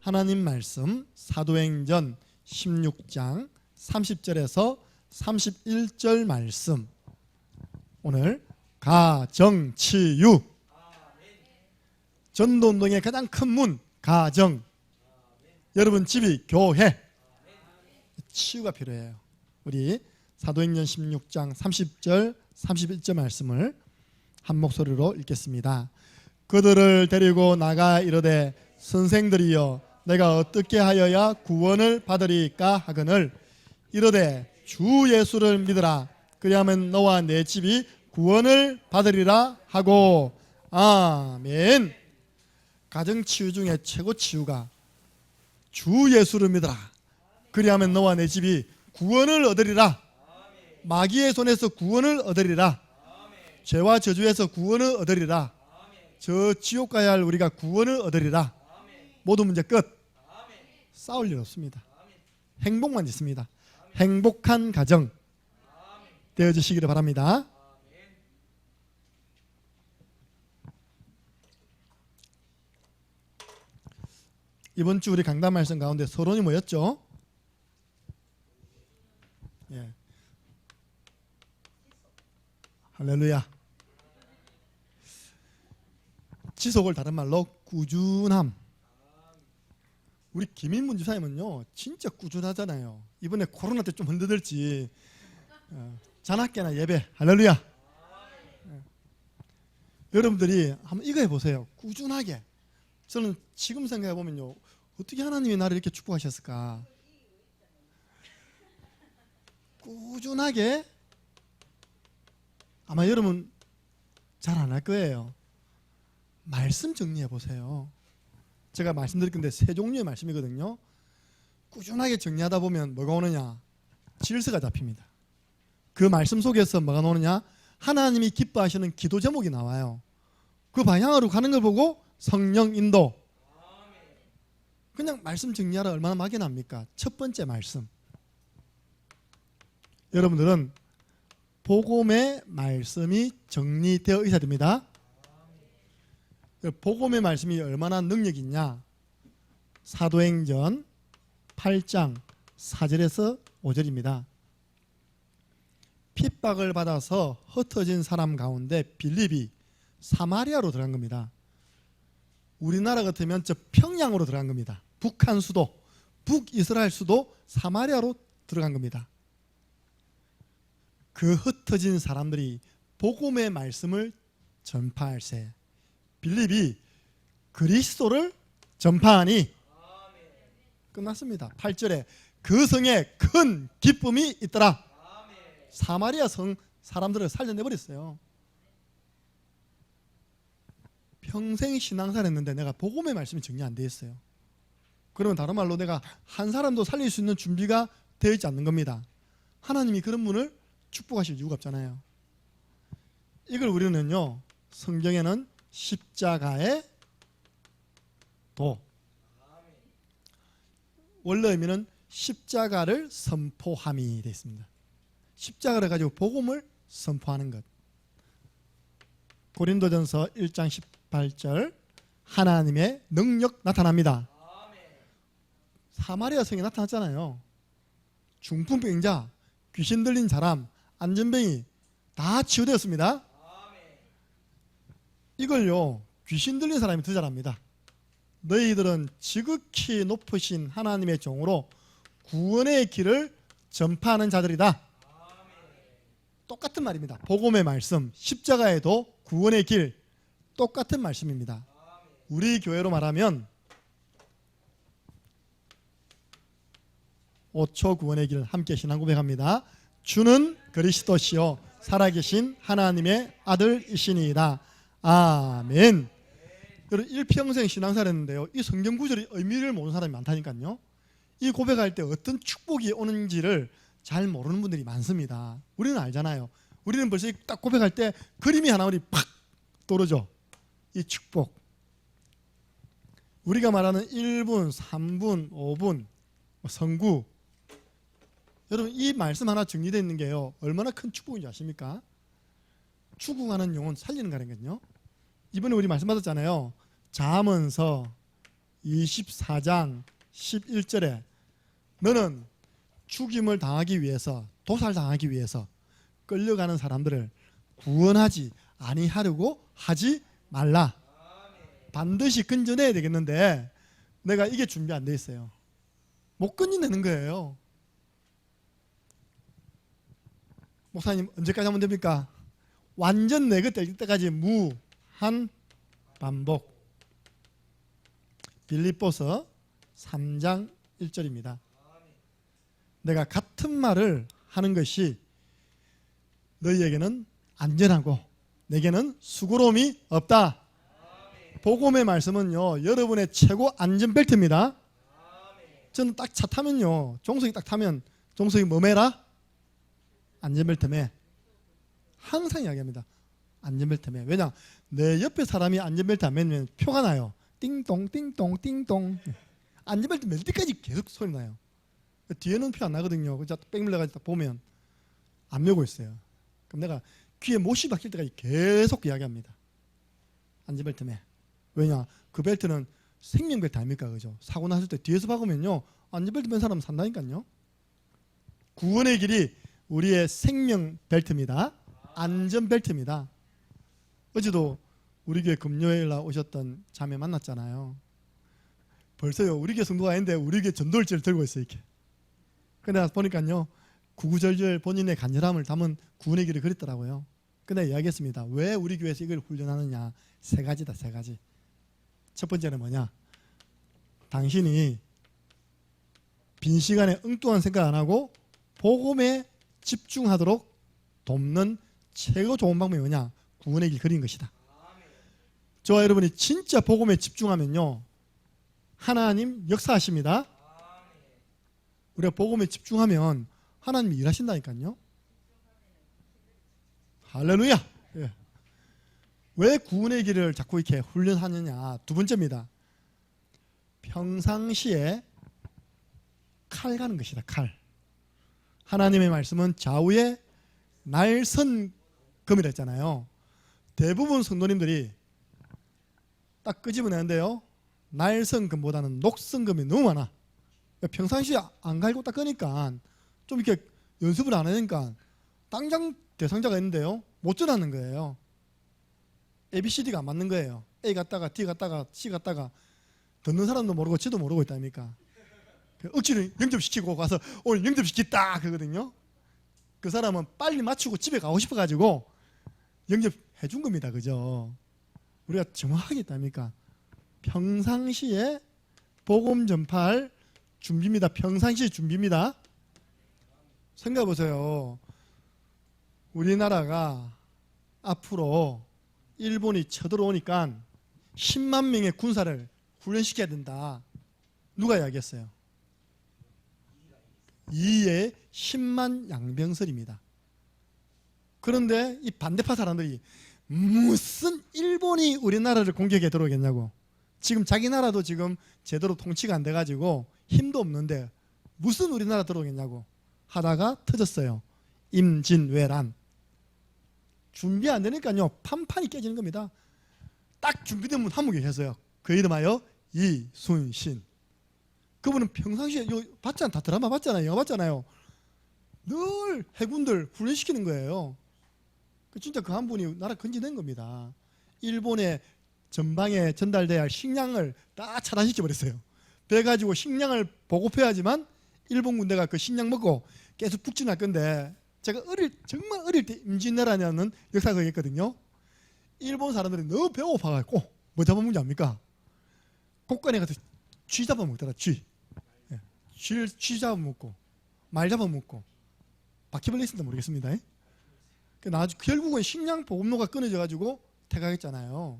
하나님 말씀 사도행전 16장 30절에서 31절 말씀, 오늘 가정치유, 전도운동의 가장 큰 문 가정, 여러분 집이 교회, 치유가 필요해요. 우리 사도행전 16장 30절 31절 말씀을 한 목소리로 읽겠습니다. 그들을 데리고 나가 이르되 선생들이여 내가 어떻게 하여야 구원을 받으리까 하거늘 이르되 주 예수를 믿으라 그리하면 너와 내 집이 구원을 받으리라 하고. 아멘. 가정치유 중에 최고 치유가 주 예수를 믿으라 그리하면 너와 내 집이 구원을 얻으리라. 마귀의 손에서 구원을 얻으리라. 죄와 저주에서 구원을 얻으리라. 저 지옥 가야 할 우리가 구원을 얻으리라. 모든 문제 끝. 싸울 일 없습니다. 행복만 있습니다. 행복한 가정 되어주시기를 바랍니다. 이번 주 우리 강단 말씀 가운데 서론이 뭐였죠? 예. 할렐루야. 지속을 다른 말로 꾸준함. 우리 김인문 집사님은요 진짜 꾸준하잖아요. 이번에 코로나 때 좀 흔들릴지 자나깨나 예배. 할렐루야. 여러분들이 한번 이거 해보세요. 꾸준하게. 저는 지금 생각해보면요 어떻게 하나님이 나를 이렇게 축복하셨을까. 꾸준하게. 아마 여러분 잘 안 할 거예요. 말씀 정리해 보세요. 제가 말씀드릴 건데 세 종류의 말씀이거든요. 꾸준하게 정리하다 보면 뭐가 오느냐? 질서가 잡힙니다. 그 말씀 속에서 뭐가 나오느냐? 하나님이 기뻐하시는 기도 제목이 나와요. 그 방향으로 가는 걸 보고 성령 인도. 그냥 말씀 정리하라 얼마나 막연합니까? 첫 번째 말씀. 여러분들은 복음의 말씀이 정리되어 있어야 됩니다. 복음의 말씀이 얼마나 능력이 있냐? 사도행전 8장 4절에서 5절입니다. 핍박을 받아서 흩어진 사람 가운데 빌립이 사마리아로 들어간 겁니다. 우리나라 같으면 저 평양으로 들어간 겁니다. 북한 수도, 북이스라엘 수도 사마리아로 들어간 겁니다. 그 흩어진 사람들이 복음의 말씀을 전파할세 빌립이 그리스도를 전파하니 끝났습니다. 8절에 그 성에 큰 기쁨이 있더라. 사마리아 성 사람들을 살려내버렸어요. 평생 신앙생활 했는데 내가 복음의 말씀이 정리 안 돼 있어요. 그러면 다른 말로 내가 한 사람도 살릴 수 있는 준비가 되어 있지 않는 겁니다. 하나님이 그런 분을 축복하실 이유가 없잖아요. 이걸 우리는요 성경에는 십자가의 도, 원래 의미는 십자가를 선포함이 되어 있습니다. 십자가를 가지고 복음을 선포하는 것. 고린도전서 1장 18절 하나님의 능력 나타납니다. 사마리아 성에 나타났잖아요. 중풍병자, 귀신 들린 사람, 안전병이 다 치유되었습니다. 이걸요 귀신 들린 사람이 더 잘합니다. 너희들은 지극히 높으신 하나님의 종으로 구원의 길을 전파하는 자들이다. 똑같은 말입니다. 복음의 말씀, 십자가에도 구원의 길 똑같은 말씀입니다. 우리 교회로 말하면 5초 구원의 길 함께 신앙 고백합니다. 주는 그리스도시요 살아계신 하나님의 아들이시니이다. 아멘. 여러분 일평생 신앙생활 했는데요 이 성경 구절의 의미를 모르는 사람이 많다니까요. 이 고백할 때 어떤 축복이 오는지를 잘 모르는 분들이 많습니다. 우리는 알잖아요. 우리는 벌써 딱 고백할 때 그림이 하나 우리 팍 떠오르죠. 이 축복. 우리가 말하는 1분, 3분, 5분 성구. 여러분 이 말씀 하나 정리되어 있는 게요 얼마나 큰 축복인지 아십니까? 죽어가는 영혼 살리는 거라는 거요. 이번에 우리 말씀 받았잖아요. 잠언서 24장 11절에 너는 죽임을 당하기 위해서, 도살당하기 위해서 끌려가는 사람들을 구원하지 아니하려고 하지 말라. 반드시 건져내야 되겠는데 내가 이게 준비 안 돼 있어요. 못 건져내는 거예요. 목사님 언제까지 하면 됩니까? 완전 내 것 될 때까지 무한 반복. 빌립보서 3장 1절입니다. 내가 같은 말을 하는 것이 너희에게는 안전하고 내게는 수고로움이 없다. 복음의 말씀은요, 여러분의 최고 안전벨트입니다. 저는 딱 차 타면요, 종석이 딱 타면 종석이 뭐 매라? 안전벨트 매. 항상 이야기합니다. 안전벨트 매. 왜냐? 내 옆에 사람이 안전벨트 안 매면 표가 나요. 띵동 띵동 띵동. 안전벨트 맬 때까지 계속 소리 나요. 뒤에는 표 안 나거든요. 그래서 백밀러가지고 딱 보면 안 매고 있어요. 그럼 내가 귀에 못이 박힐 때까지 계속 이야기합니다. 안전벨트 매. 왜냐? 그 벨트는 생명벨트 아닙니까? 그죠? 사고 났을 때 뒤에서 박으면요, 안전벨트 맨 사람은 산다니까요. 구원의 길이 우리의 생명벨트입니다. 안전벨트입니다. 어제도 우리 교회 금요일 날 오셨던 자매 만났잖아요. 벌써요, 우리 교회 성도가 아닌데 우리 교회 전도일지를 들고 있어요. 이렇게. 근데 보니까요, 구구절절 본인의 간절함을 담은 구원의 길을 그렸더라고요. 근데 이야기했습니다. 왜 우리 교회에서 이걸 훈련하느냐? 세 가지다, 세 가지. 첫 번째는 뭐냐? 당신이 빈 시간에 엉뚱한 생각 안 하고 복음에 집중하도록 돕는 최고 좋은 방법이 뭐냐? 구원의 길 그린 것이다. 저와 여러분이 진짜 복음에 집중하면요, 하나님 역사하십니다. 우리가 복음에 집중하면 하나님이 일하신다니까요. 할렐루야. 예. 왜 구원의 길을 자꾸 이렇게 훈련하느냐? 두 번째입니다. 평상시에 칼 가는 것이다. 칼. 하나님의 말씀은 좌우에 날선금이라 했잖아요. 대부분 성도님들이 딱 끄집어내는데요, 날선금보다는 녹선금이 너무 많아. 평상시에 안 갈고 딱 끄니까 좀 이렇게 연습을 안 하니까 당장 대상자가 있는데요, 못 전하는 거예요. ABCD가 안 맞는 거예요. A 갔다가 D 갔다가 C 갔다가 듣는 사람도 모르고 지도 모르고 있다니까. 억지로 영접시키고 가서 오늘 영접시켰다 그러거든요. 그 사람은 빨리 맞추고 집에 가고 싶어가지고 영접해 준 겁니다. 그죠? 우리가 정확하게 있다니까. 평상시에 복음 전파할 준비입니다. 평상시 준비입니다. 생각해 보세요. 우리나라가 앞으로 일본이 쳐들어오니까 10만 명의 군사를 훈련시켜야 된다. 누가 이야기했어요? 이에 10만 양병설입니다. 그런데 이 반대파 사람들이 무슨 일본이 우리나라를 공격해 들어오겠냐고. 지금 자기 나라도 지금 제대로 통치가 안 돼가지고 힘도 없는데 무슨 우리나라 들어오겠냐고 하다가 터졌어요. 임진왜란. 준비 안 되니까요, 판판이 깨지는 겁니다. 딱 준비된 분 한 분 계셨어요. 그 이름하여 이순신. 그분은 평상시에 봤잖아, 다 드라마 봤잖아요, 영화 봤잖아요. 늘 해군들 훈련시키는 거예요. 진짜 그 한 분이 나라 건져낸 겁니다. 일본의 전방에 전달돼야 할 식량을 다 차단시켜 버렸어요. 배 가지고 식량을 보급해야지만 일본 군대가 그 식량 먹고 계속 북진할 건데, 제가 정말 어릴 때 임진왜란이라는 역사가 있거든요. 일본 사람들이 너무 배고파갖고 뭐 잡아먹는지 압니까? 곳간에 가서 쥐 잡아먹더라. 쥐 잡아먹고 말 잡아먹고 바퀴벌레 있을지 모르겠습니다. 결국은 식량 보급로가 끊어져가지고 퇴각했잖아요.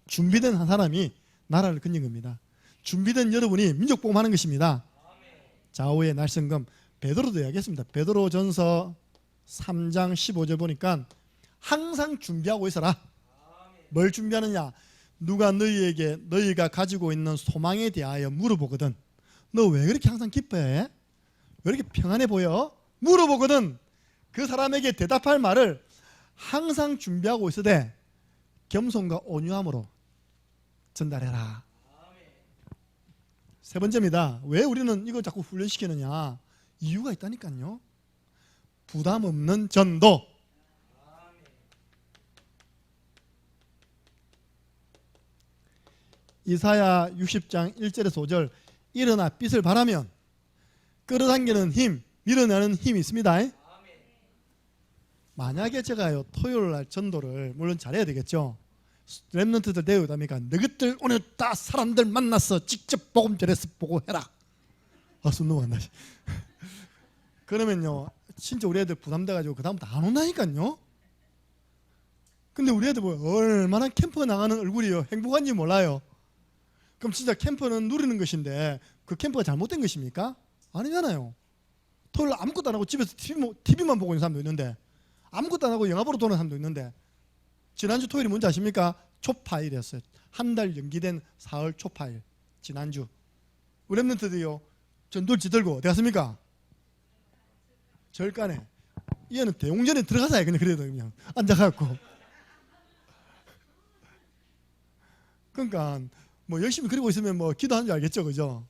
준비된 한 사람이 나라를 건진 겁니다. 준비된 여러분이 민족복음하는 것입니다. 좌우의 날선금. 베드로도 이야기했습니다. 베드로전서 3장 15절 보니까 항상 준비하고 있어라. 뭘 준비하느냐? 누가 너희에게 너희가 가지고 있는 소망에 대하여 물어보거든. 너 왜 그렇게 항상 기뻐해? 왜 이렇게 평안해 보여? 물어보거든. 그 사람에게 대답할 말을 항상 준비하고 있으되 겸손과 온유함으로 전달해라. 세 번째입니다. 왜 우리는 이거 자꾸 훈련시키느냐? 이유가 있다니까요. 부담 없는 전도. 이사야 60장 1절에서 5절. 일어나 빛을 발하면 끌어당기는 힘, 밀어내는 힘이 있습니다. 만약에 제가요 토요일 날 전도를 물론 잘해야 되겠죠. 렘넌트들 대우다니까 너희들 오늘 다 사람들 만나서 직접 복음 전해서 보고 해라. 숨 너무 안 나시. 그러면요 진짜 우리 애들 부담돼가지고 그 다음부터 안 온다니까요. 근데 우리 애들 뭐 얼마나 캠프 나가는 얼굴이요 행복한지 몰라요. 그럼 진짜 캠프는 누리는 것인데 그 캠프가 잘못된 것입니까? 아니잖아요. 토요일 아무것도 안 하고 집에서 TV만 보고 있는 사람도 있는데, 아무것도 안 하고 영화 보러 도는 사람도 있는데, 지난주 토요일이 뭔지 아십니까? 초파일이었어요. 한 달 연기된 사흘 초파일. 지난주 우리 랩런트들이요 전돌지 들고 어디 갔습니까? 절간에. 얘는 대웅전에 들어가서 그냥 그래도 그냥 앉아갖고. 그러니까 뭐 열심히 그리고 있으면 뭐 기도하는 줄 알겠죠, 그죠?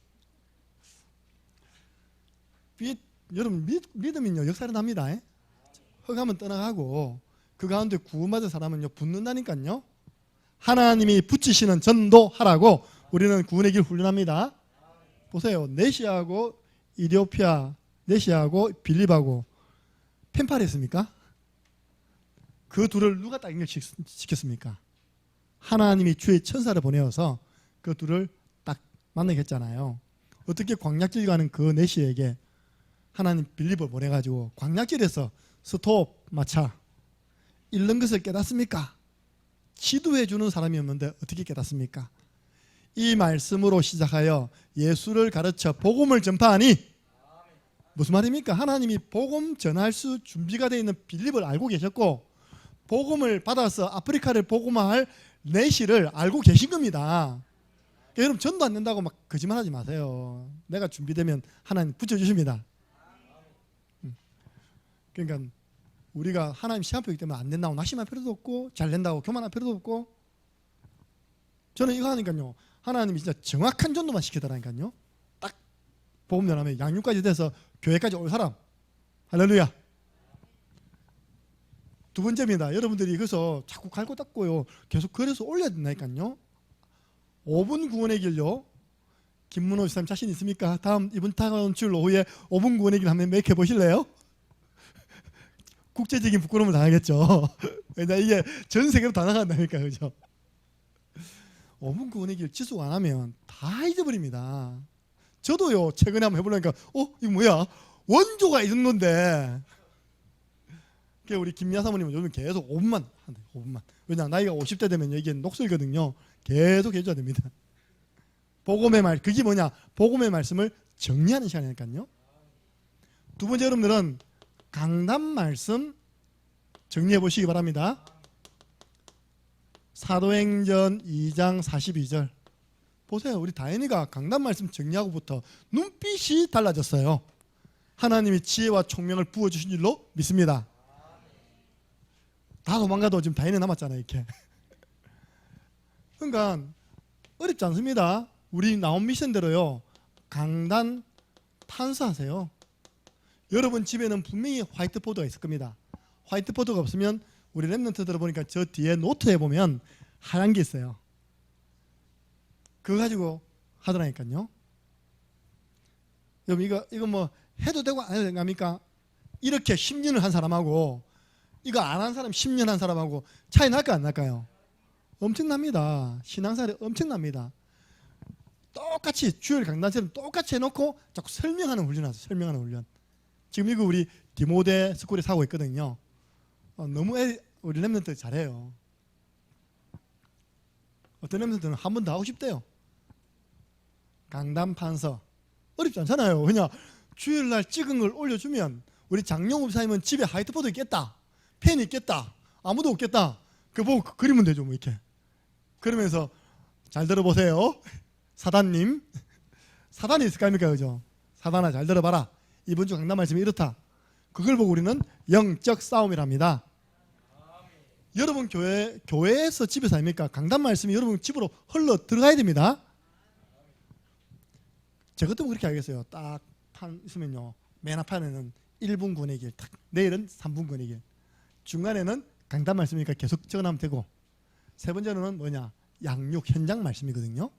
여러분 믿음은요 역사를 합니다. 흑암은 떠나가고 그 가운데 구원받은 사람은요 붙는다니까요. 하나님이 붙이시는 전도하라고 우리는 구원의 길 훈련합니다. 보세요. 네시하고 이디오피아, 네시하고 빌립하고 펜팔했습니까? 그 둘을 누가 딱 연결시켰습니까? 하나님이 주의 천사를 보내어서 그 둘을 딱 만나게 했잖아요. 어떻게 광약길 가는 그 네시에게 하나님 빌립을 보내가지고 광약길에서 스톱 마차 잃는 것을 깨닫습니까? 지도해주는 사람이었는데 어떻게 깨닫습니까? 이 말씀으로 시작하여 예수를 가르쳐 복음을 전파하니, 무슨 말입니까? 하나님이 복음 전할 수 준비가 되어 있는 빌립을 알고 계셨고 복음을 받아서 아프리카를 복음화할 네시를 알고 계신 겁니다. 그러니까 여러분 전도 안 된다고 막 거짓말하지 마세요. 내가 준비되면 하나님 붙여주십니다. 그러니까 우리가 하나님 시험표이기 때문에 안 된다고 낙심할 필요도 없고 잘 된다고 교만할 필요도 없고, 저는 이거 하니까요 하나님이 진짜 정확한 전도만 시키더라니까요. 딱 복음 전하면 양육까지 돼서 교회까지 올 사람. 할렐루야. 두 번째입니다. 여러분들이 그래서 자꾸 갈고 닦고요 계속 그래서 올려야 된다니까요. 5분 구원의 길요. 김문호 지사님 자신 있습니까? 이번 다음 주 오후에 5분 구원의 길 한번 make 해보실래요? 국제적인 부끄러움을 당하겠죠. 왜냐 이게 전 세계로 다 나간다니까, 그죠? 5분 구원의 길 지속 안 하면 다 잊어버립니다. 저도요 최근에 한번 해보려니까 이거 뭐야? 원조가 이 정도인데. 우리 김미아 사모님은 요즘 계속 5분만 한대. 5분만. 왜냐 나이가 50대 되면 이게 녹슬거든요. 계속 해줘야 됩니다. 복음의 말, 그게 뭐냐? 복음의 말씀을 정리하는 시간이니까요. 두 번째, 여러분들은 강단 말씀 정리해 보시기 바랍니다. 사도행전 2장 42절 보세요. 우리 다현이가 강단 말씀 정리하고부터 눈빛이 달라졌어요. 하나님이 지혜와 총명을 부어주신 줄로 믿습니다. 다 도망가도 지금 다현이 남았잖아요, 이렇게. 그러니까 어렵지 않습니다. 우리 나온 미션대로요 강단 탄수하세요. 여러분 집에는 분명히 화이트보드가 있을 겁니다. 화이트보드가 없으면 우리 랩런트 들어보니까 저 뒤에 노트에 보면 하얀 게 있어요. 그거 가지고 하더라니까요. 여러분 이거 뭐 해도 되고 안 해도 됩니까? 이렇게 10년을 한 사람하고 이거 안 한 사람 10년 한 사람하고 차이 날까 안 날까요? 엄청납니다. 신앙생활이 엄청납니다. 똑같이 주일 강단처럼 똑같이 해놓고 자꾸 설명하는 훈련 하세요. 설명하는 훈련. 지금 이거 우리 디모데 스쿨에 사고 있거든요. 너무 우리 랩런트 잘해요. 어떤 랩런트는 한 번 더 하고 싶대요. 강단 판서 어렵지 않잖아요. 그냥 주일날 찍은 걸 올려주면 우리 장영욱 사님은 집에 화이트보드 있겠다, 펜 있겠다, 아무도 없겠다. 그거 보고 그리면 되죠, 뭐 이렇게. 그러면서 잘 들어보세요. 사단님, 사단이 있을까 합니까, 그죠? 사단아 잘 들어봐라. 이번 주 강단 말씀이 이렇다. 그걸 보고 우리는 영적 싸움이랍니다. 여러분 교회에서 집에서 아닙니까? 강단 말씀이 여러분 집으로 흘러 들어가야 됩니다. 저 같으면 그렇게 하겠어요. 딱 판 있으면요, 맨 앞판에는 1분 권의 길, 딱 내일은 3분 권의 길, 중간에는 강단 말씀이니까 계속 적어나면 되고, 세 번째로는 뭐냐, 양육 현장 말씀이거든요.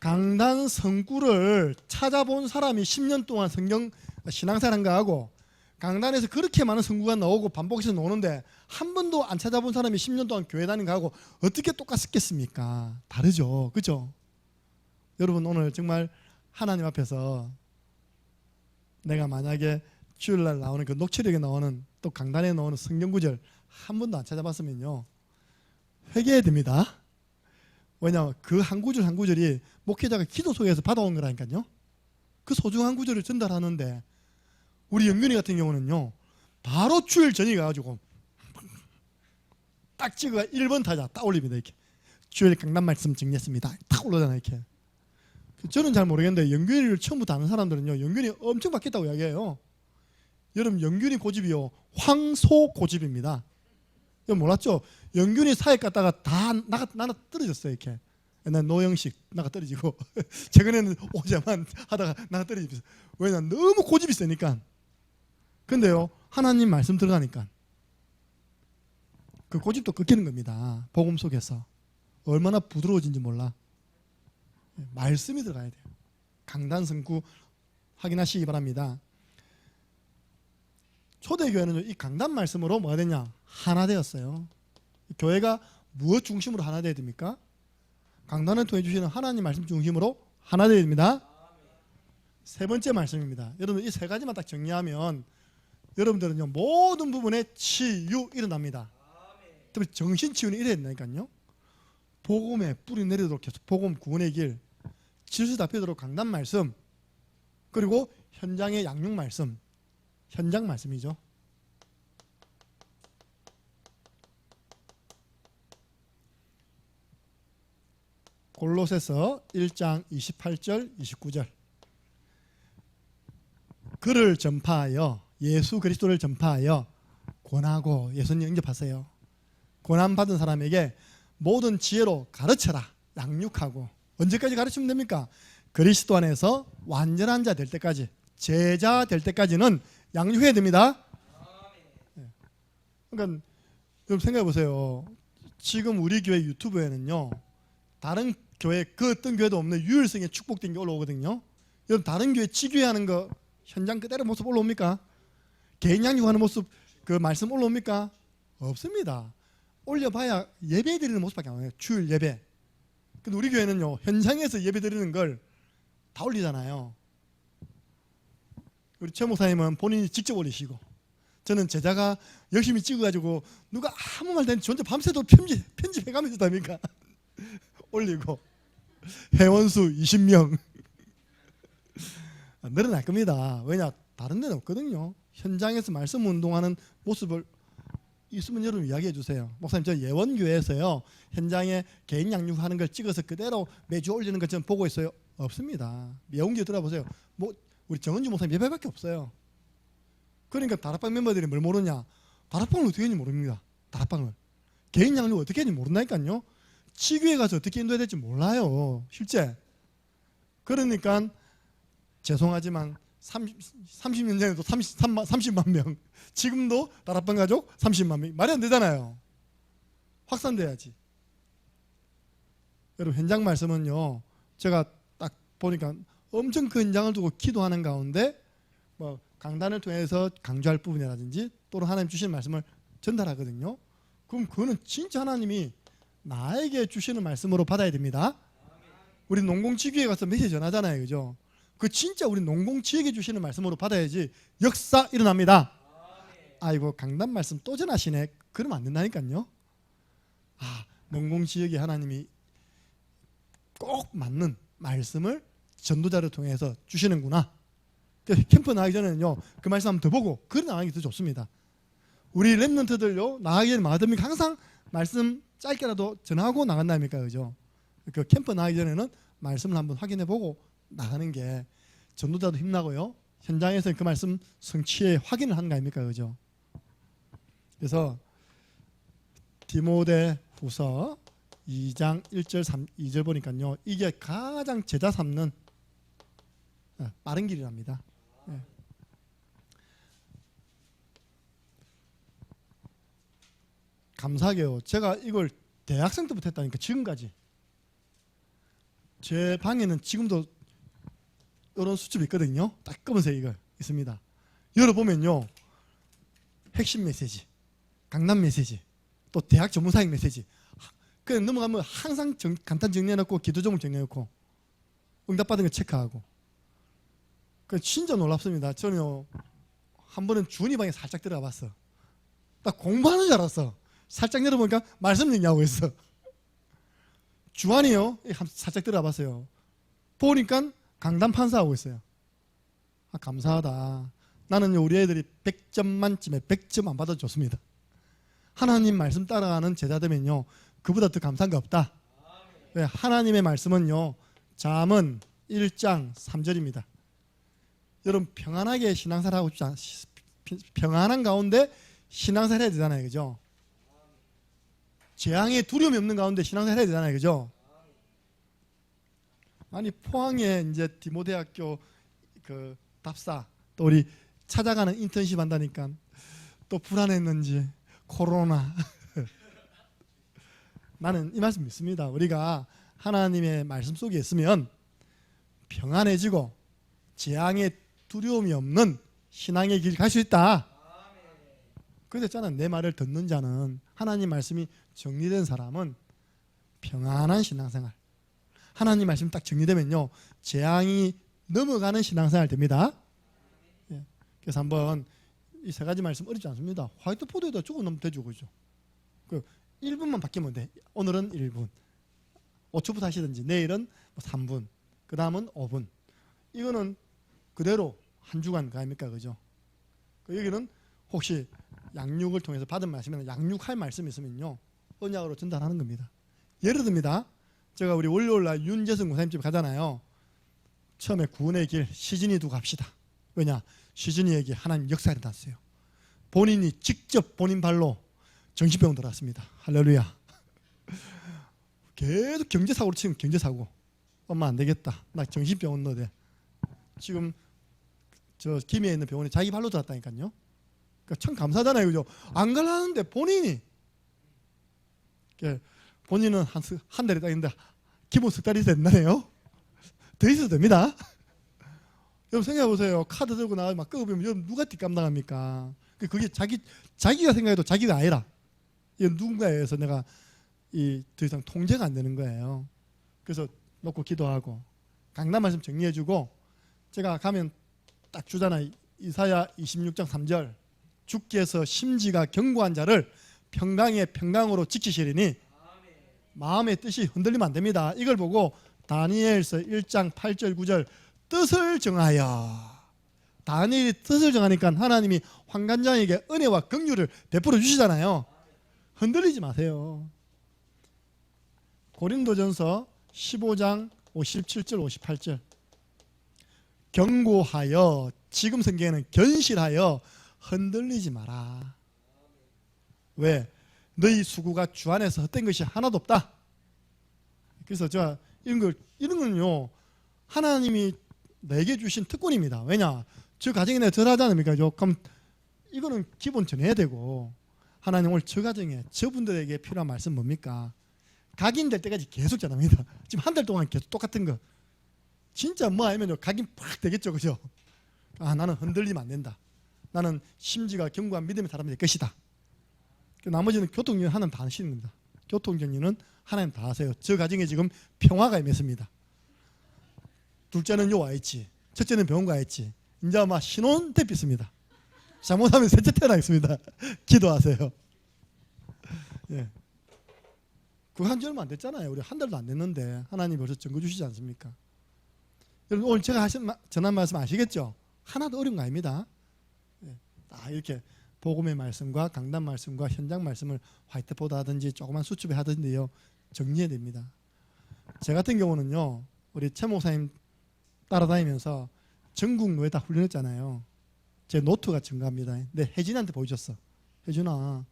강단 성구를 찾아본 사람이 10년 동안 성경 신앙생활한 거하고, 강단에서 그렇게 많은 성구가 나오고 반복해서 나오는데 한 번도 안 찾아본 사람이 10년 동안 교회 다닌 거하고 어떻게 똑같겠습니까? 다르죠. 그죠? 여러분, 오늘 정말 하나님 앞에서 내가 만약에 주일날 나오는 그 녹취록에 나오는 또 강단에 나오는 성경 구절 한 번도 안 찾아봤으면요, 회개해야 됩니다. 왜냐하면 그 한 구절 한 구절이 목회자가 기도 속에서 받아온 거라니까요. 그 소중한 구절을 전달하는데 우리 영균이 같은 경우는요, 바로 주일 전에 가가지고 딱 찍어가 1번 타자 딱 올립니다. 이렇게 주일 강단 말씀 정리했습니다. 딱 올라잖아요. 이렇게. 저는 잘 모르겠는데 영균이를 처음부터 아는 사람들은요, 영균이 엄청 바뀌었다고 이야기해요. 여러분, 영균이 고집이요, 황소 고집입니다. 여러분 몰랐죠? 영균이 사회 갔다가 다 나가 떨어졌어요. 이렇게 옛날 노영식 나가 떨어지고 최근에는 오자만 하다가 나가 떨어지면서, 왜냐, 너무 고집이 세니까. 근데요, 하나님 말씀 들어가니까 그 고집도 꺾이는 겁니다. 복음 속에서 얼마나 부드러워진지 몰라. 말씀이 들어가야 돼요. 강단성구 확인하시기 바랍니다. 초대교회는 이 강단 말씀으로 뭐가 됐냐? 하나 되었어요. 교회가 무엇 중심으로 하나 되어야 됩니까? 강단을 통해 주시는 하나님 말씀 중심으로 하나 되어야 됩니다. 세 번째 말씀입니다. 여러분, 이 세 가지만 딱 정리하면 여러분들은요, 모든 부분에 치유 일어납니다. 특히 정신치유는 이래야 된다니까요. 복음에 뿌리 내리도록 해서 복음 구원의 길, 질서 잡히도록 강단 말씀, 그리고 현장의 양육 말씀, 현장 말씀이죠. 골로새서 1장 28절 29절. 그를 전파하여, 예수 그리스도를 전파하여 권하고, 예수님 영접하세요. 권한받은 사람에게 모든 지혜로 가르쳐라, 양육하고. 언제까지 가르치면 됩니까? 그리스도 안에서 완전한 자 될 때까지, 제자 될 때까지는 양육해야 됩니다. 그러니까 여러분 생각해 보세요. 지금 우리 교회 유튜브에는요, 다른 교회, 그 어떤 교회도 없는 유일성의 축복된 게 올라오거든요. 여러분, 다른 교회 지교회하는 거 현장 그대로 모습 올라옵니까? 개인 양육하는 모습, 그 말씀 올라옵니까? 없습니다. 올려봐야 예배 드리는 모습밖에 안 나와요. 주일 예배. 근데 우리 교회는요, 현장에서 예배 드리는 걸 다 올리잖아요. 우리 최 목사님은 본인이 직접 올리시고, 저는 제자가 열심히 찍어가지고 누가 아무 말도 안 했는데 혼자 밤새도록 편집해가면서 답니까? 올리고, 회원수 20명 늘어날 겁니다. 왜냐, 다른 데는 없거든요. 현장에서 말씀 운동하는 모습을 있으면 여러분 이야기해 주세요. 목사님, 저 예원교회에서요, 현장에 개인 양육하는 걸 찍어서 그대로 매주 올리는 것 좀 보고 있어요. 없습니다. 예원교회 들어보세요. 뭐 우리 정은주 목사님 예배밖에 없어요. 그러니까 다락방 멤버들이 뭘 모르냐? 다락방을 어떻게 하는지 모릅니다. 다락방을 개인 양육 어떻게 하는지 모른다니까요. 치교회 가서 어떻게 인도해야 될지 몰라요, 실제. 그러니까 죄송하지만 30년 전에도 30만 명, 지금도 다락방 가족 30만 명, 말이 안 되잖아요. 확산돼야지. 여러분, 현장 말씀은요, 제가 딱 보니까 엄청 그 현장을 두고 기도하는 가운데 뭐 강단을 통해서 강조할 부분이라든지 또는 하나님 주시는 말씀을 전달하거든요. 그럼 그거는 진짜 하나님이 나에게 주시는 말씀으로 받아야 됩니다. 우리 농공지교회 가서 메시지 전하잖아요, 그죠? 그 진짜 우리 농공지에게 주시는 말씀으로 받아야지 역사 일어납니다. 아이고, 강단 말씀 또 전하시네. 그러면 안 된다니까요. 농공지역에 하나님이 꼭 맞는 말씀을 전도자를 통해서 주시는구나. 캠프 나가기 전에는요, 그 말씀 한번 더 보고 그런 나가기 더 좋습니다. 우리 랩런트들요, 나가기 전에 마더미가 항상 말씀 짧게라도 전하고 나간다니까, 그죠? 그 캠프 나가기 전에는 말씀을 한번 확인해 보고 나가는 게 전도자도 힘나고요, 현장에서 그 말씀 성취에 확인을 하는 거 아닙니까, 그죠? 그래서 디모데후서 2장 1절 2절 보니까요, 이게 가장 제자 삼는 빠른 길이랍니다. 예. 감사하게요. 제가 이걸 대학생 때부터 했다니까 지금까지 제 방에는 지금도 이런 수첩이 있거든요. 딱 검은색 이거 있습니다. 열어보면요, 핵심 메시지, 강남 메시지, 또 대학 전문사역 메시지. 그냥 넘어가면 항상 간단 정리해놓고 기도 제목 정리해놓고 응답받은 거 체크하고. 그 진짜 놀랍습니다. 저는요, 한 번은 주은이 방에 살짝 들어가 봤어. 나 공부하는 줄 알았어. 살짝 열어보니까 말씀 정리하고 있어. 주한이요, 살짝 들어가 봤어요. 보니까 강단 판사하고 있어요. 아, 감사하다. 나는 우리 애들이 100점 만점에 100점 안 받아도 좋습니다. 하나님 말씀 따라가는 제자 되면요, 그보다 더 감사한 게 없다. 왜? 하나님의 말씀은요, 잠언 1장 3절입니다. 여러분 평안하게 신앙생활 하고 싶지 평안한 가운데 신앙생활 해야 되잖아요, 그죠? 재앙에 두려움이 없는 가운데 신앙생활 해야 되잖아요, 그죠? 아니 포항에 이제 디모데학교 그 답사 또 우리 찾아가는 인턴십 한다니까 또 불안했는지 코로나. 나는 이 말씀 믿습니다. 우리가 하나님의 말씀 속에 있으면 평안해지고 재앙에 두려움이 없는 신앙의 길 갈 수 있다. 그래서 저는 내 말을 듣는 자는, 하나님 말씀이 정리된 사람은 평안한 신앙생활, 하나님 말씀 딱 정리되면요 재앙이 넘어가는 신앙생활 됩니다. 예. 그래서 한번 이 세 가지 말씀 어렵지 않습니다. 화이트보드에다 적어놓으면 되죠, 그죠? 그 1분만 바뀌면 돼. 오늘은 1분, 5초부터 하시든지 내일은 3분, 그 다음은 5분. 이거는 그대로 한 주간 가입니까, 그죠? 여기는 혹시 양육을 통해서 받은 말씀이나 양육할 말씀이 있으면요 언약으로 전달하는 겁니다. 예를 듭니다. 제가 우리 월요일날 윤재성 목사님 집에 가잖아요. 처음에 구원의 길 시즌이 두고 갑시다. 왜냐? 시즌이에게 하나님 역사가 일어났어요. 본인이 직접 본인 발로 정신병원 들어왔습니다. 할렐루야. 계속 경제사고로 치면 경제사고. 엄마 안 되겠다, 나 정신병원 넣어야 돼. 지금 저 김해에 있는 병원에 자기 발로 들어왔다니까요. 그러니까 참 감사하잖아요, 그죠? 안 가려는데 본인이, 본인은 한 달이 딱 있는데 기본 석 달이 된다네요. 더 있어도 됩니다. 여러분 생각해 보세요. 카드 들고 나와 막 끄고보면 여러분 누가 뒷감당합니까? 그게 자기가 생각해도 자기가 아니라 이건 누군가에 의해서 내가 더 이상 통제가 안 되는 거예요. 그래서 놓고 기도하고 강단 말씀 정리해주고, 제가 가면 딱 주잖아요. 이사야 26장 3절, 주께서 심지가 견고한 자를 평강에 평강으로 지키시리니 마음의 뜻이 흔들리면 안 됩니다. 이걸 보고 다니엘서 1장 8절 9절 뜻을 정하여, 다니엘이 뜻을 정하니까 하나님이 환관장에게 은혜와 긍휼을 베풀어 주시잖아요. 흔들리지 마세요. 고린도전서 15장 57절 58절 경고하여, 지금 성경에는 견실하여 흔들리지 마라. 왜? 너희 수고가 주 안에서 헛된 것이 하나도 없다. 그래서 제가 이런 건요 하나님이 내게 주신 특권입니다. 왜냐? 저 가정에 내가 절하지 않습니까? 그럼 이거는 기본 전해야 되고, 하나님 오늘 저 가정에 저분들에게 필요한 말씀 뭡니까? 각인될 때까지 계속 전합니다. 지금 한 달 동안 계속 똑같은 거. 진짜 뭐 아니면 각인 팍 되겠죠, 그죠? 아, 나는 흔들리면 안 된다. 나는 심지가 견고한 믿음의 사람이 될 것이다. 나머지는 교통정리 하나님 다 하시는 겁니다. 교통정리는 하나님 다 하세요. 저 가정에 지금 평화가 임했습니다. 둘째는 요 와 있지, 첫째는 병원 가 있지, 이제 아마 신혼 대피습니다. 잘못하면 셋째 태어나겠습니다. 기도하세요. 예. 그거 한 지 얼마 안 됐잖아요. 우리 한 달도 안 됐는데 하나님 벌써 증거 주시지 않습니까? 여러분 오늘 제가 전한 말씀 아시겠죠? 하나도 어려운 거 아닙니다. 예. 이렇게 복음의 말씀과 강단 말씀과 현장 말씀을 화이트보드 하든지 조그만 수첩에 하든지요 정리해야 됩니다. 제 같은 경우는요 우리 최 목사님 따라다니면서 전국 노예 다 훈련했잖아요. 제 노트가 증가합니다. 근데 혜진한테 보여줬어. 혜진아,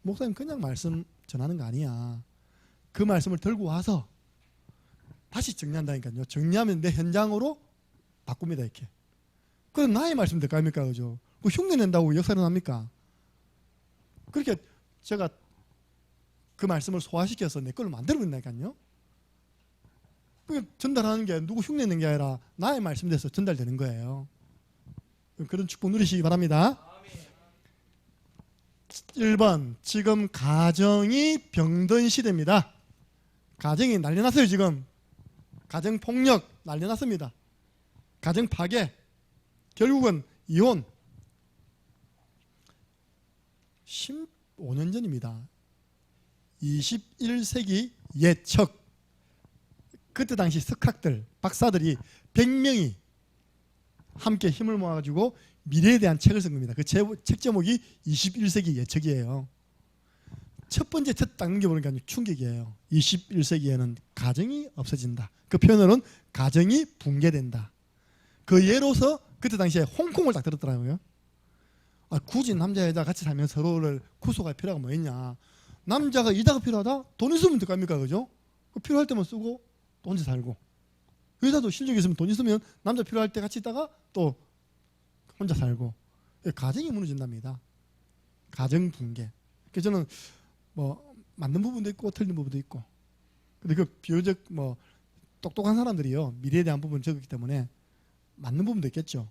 목사님 그냥 말씀 전하는 거 아니야. 그 말씀을 들고 와서 다시 정리한다니까요. 정리하면 내 현장으로 바꿉니다. 이렇게. 그건 나의 말씀 될 거 아닙니까? 그죠? 그 흉내 낸다고 역사는 합니까? 그렇게 제가 그 말씀을 소화시켜서 내 걸로 만들어 버린다니까요. 그 전달하는 게 누구 흉내 내는 게 아니라 나의 말씀 돼서 전달되는 거예요. 그런 축복 누리시기 바랍니다. 1번, 지금 가정이 병든 시대입니다. 가정이 난리 났어요. 지금 가정폭력 난리 났습니다. 가정 파괴, 결국은 이혼. 15년 전입니다. 21세기 예척. 그때 당시 석학들, 박사들이 100명이 함께 힘을 모아가지고 미래에 대한 책을 쓴 겁니다. 그 책 제목이 21세기 예척이에요. 첫 번째 책 닦는 게 보니까 충격이에요. 21세기에는 가정이 없어진다. 그 표현으로는 가정이 붕괴된다. 그 예로서 그때 당시에 홍콩을 딱 들었더라고요. 굳이 남자 여자 같이 살면 서로를 구속할 필요가 뭐 있냐. 남자가 이다가 필요하다? 돈 있으면 될 거 아닙니까? 그죠? 필요할 때만 쓰고 또 혼자 살고. 여자도 실력이 있으면 돈 있으면 남자 필요할 때 같이 있다가 또 혼자 살고. 가정이 무너진답니다. 가정 붕괴. 그래서 저는 뭐 맞는 부분도 있고 틀린 부분도 있고. 근데 그 비교적 뭐 똑똑한 사람들이요 미래에 대한 부분을 적었기 때문에 맞는 부분도 있겠죠.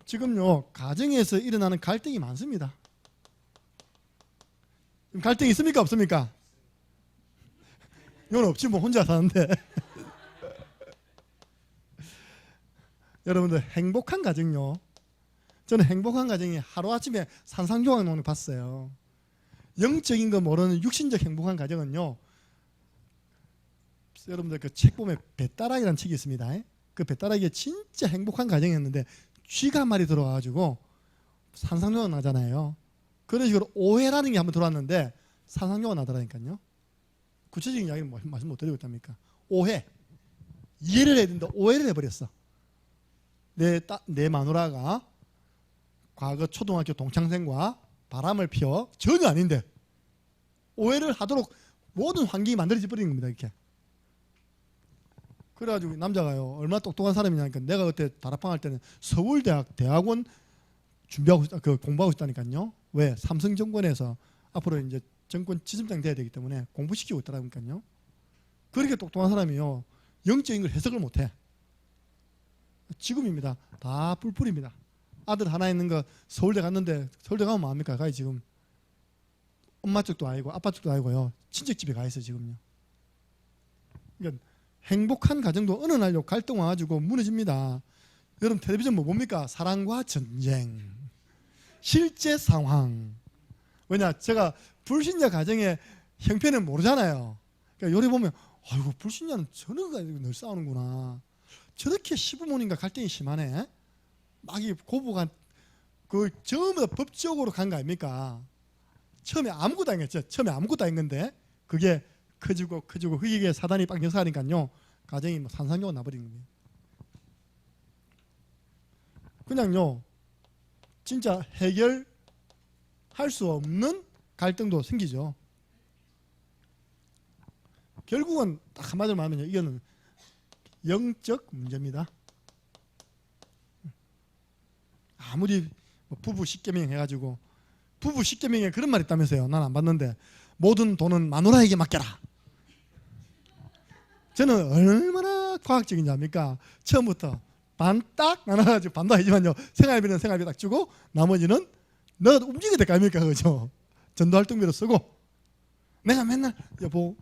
지금요 가정에서 일어나는 갈등이 많습니다. 갈등이 있습니까 없습니까? 이건 없지 뭐 혼자 사는데. 여러분들 행복한 가정요. 저는 행복한 가정이 하루아침에 산상조각 나오는 거 봤어요. 영적인 거 모르는 육신적 행복한 가정은요. 여러분들 그 책 보면 배따라기라는 책이 있습니다. 그 배따라기에 진짜 행복한 가정이었는데 쥐가 한 마리 들어와가지고 산상조각 나잖아요. 그런 식으로 오해라는 게 한번 들어왔는데 산상조각 나더라니까요. 구체적인 이야기는 말씀 못 드리고 있답니까? 오해. 이해를 해야 된다. 오해를 해버렸어. 내 마누라가 과거 초등학교 동창생과 바람을 피워 전혀 아닌데 오해를 하도록 모든 환경이 만들어져 버리는 겁니다. 이렇게. 그래가지고 남자가요 얼마나 똑똑한 사람이냐니까 내가 그때 다락방 할 때는 서울대학 대학원 준비하고 공부하고 있다니까요. 왜? 삼성 정권에서 앞으로 이제 정권 지점장 돼야 되기 때문에 공부시키고 있더라니까요. 그렇게 똑똑한 사람이요 영적인 걸 해석을 못해. 지금입니다. 다 뿔뿔입니다. 아들 하나 있는 거 서울대 갔는데 서울대 가면 뭐합니까? 가히 지금 엄마 쪽도 아니고 아빠 쪽도 아니고요 친척집에 가 있어 지금요. 그러니까 행복한 가정도 어느 날요 갈등 와가지고 무너집니다. 여러분 텔레비전 뭐 봅니까? 사랑과 전쟁, 실제 상황. 왜냐 제가 불신자 가정의 형편은 모르잖아요. 그러니까 요리 보면 아이고 불신자는 저런 거 가지고 늘 싸우는구나. 저렇게 시부모님과 갈등이 심하네. 막 이 고부가 그 전부 다 법적으로 간 거 아닙니까? 처음에 아무것도 안 했죠. 처음에 아무것도 안 했는데 그게 커지고 흑익의 사단이 빡 역사하니까요 가정이 뭐 산산조각 나버리는 겁니다. 그냥요 진짜 해결할 수 없는 갈등도 생기죠. 결국은 딱 한마디로 말하면요 이거는 영적 문제입니다. 아무리 부부 십계명 해가지고 부부 십계명에 그런 말이 있다면서요. 난 안 봤는데 모든 돈은 마누라에게 맡겨라. 저는 얼마나 과학적인지 압니까? 처음부터 반 딱 나눠가지고 반도 아니지만요 생활비는 생활비 딱 주고 나머지는 너가 움직여야 될 거 아닙니까? 그죠? 전도활동비로 쓰고 내가 맨날 여보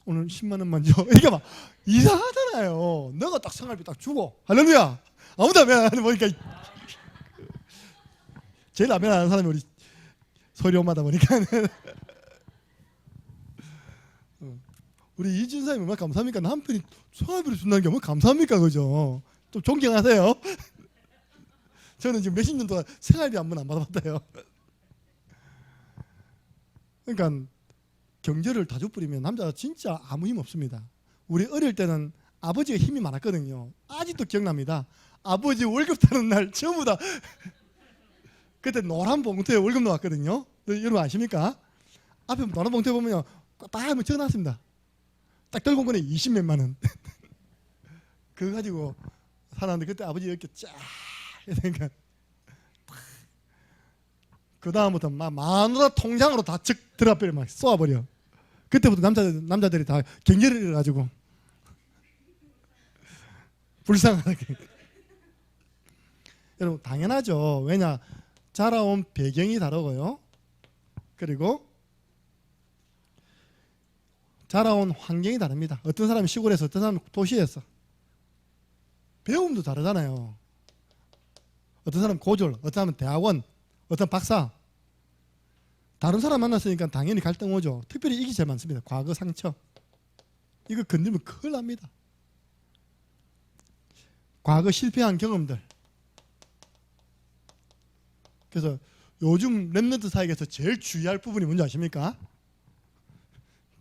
오늘 10만 원만 줘. 이게 막 이상하잖아요. 너가 딱 생활비 딱 주고 할렐루야. 아무도 안 하는 보니까 제일 라면 안 하는 사람이 우리 소리 엄마다 보니까 우리 이준사님 얼마나 감사합니까? 남편이 생활비를 준다는 게 얼마나 감사합니까? 그죠? 좀 존경하세요. 저는 지금 몇십 년 동안 생활비 한 번 안 받아봤어요. 그러니까 경제를 다 줘버리면 남자가 진짜 아무 힘 없습니다. 우리 어릴 때는 아버지가 힘이 많았거든요. 아직도 기억납니다. 아버지 월급 타는 날 전부 다 그때 노란 봉투에 월급 나왔거든요. 여러분 아십니까? 앞에 노란 봉투에 보면요 딱 한번 적어놨습니다. 딱 들고 온 거네 20몇만 원. 그거 가지고 살았는데 그때 아버지 이렇게 쫙 그러니까 그 다음부터 막 마누라 통장으로 다 즉 들어버려 막 쏘아버려. 그때부터 남자들이 다 경계를 잃어가지고 불쌍하게. 여러분 당연하죠. 왜냐 자라온 배경이 다르고요. 그리고 자라온 환경이 다릅니다. 어떤 사람이 시골에서 어떤 사람이 도시에서 배움도 다르잖아요. 어떤 사람은 고졸, 어떤 사람은 대학원, 어떤 박사. 다른 사람 만났으니까 당연히 갈등 오죠. 특별히 이게 제일 많습니다. 과거 상처. 이거 건드리면 큰일 납니다. 과거 실패한 경험들. 그래서 요즘 랩런트 사역에서 제일 주의할 부분이 뭔지 아십니까?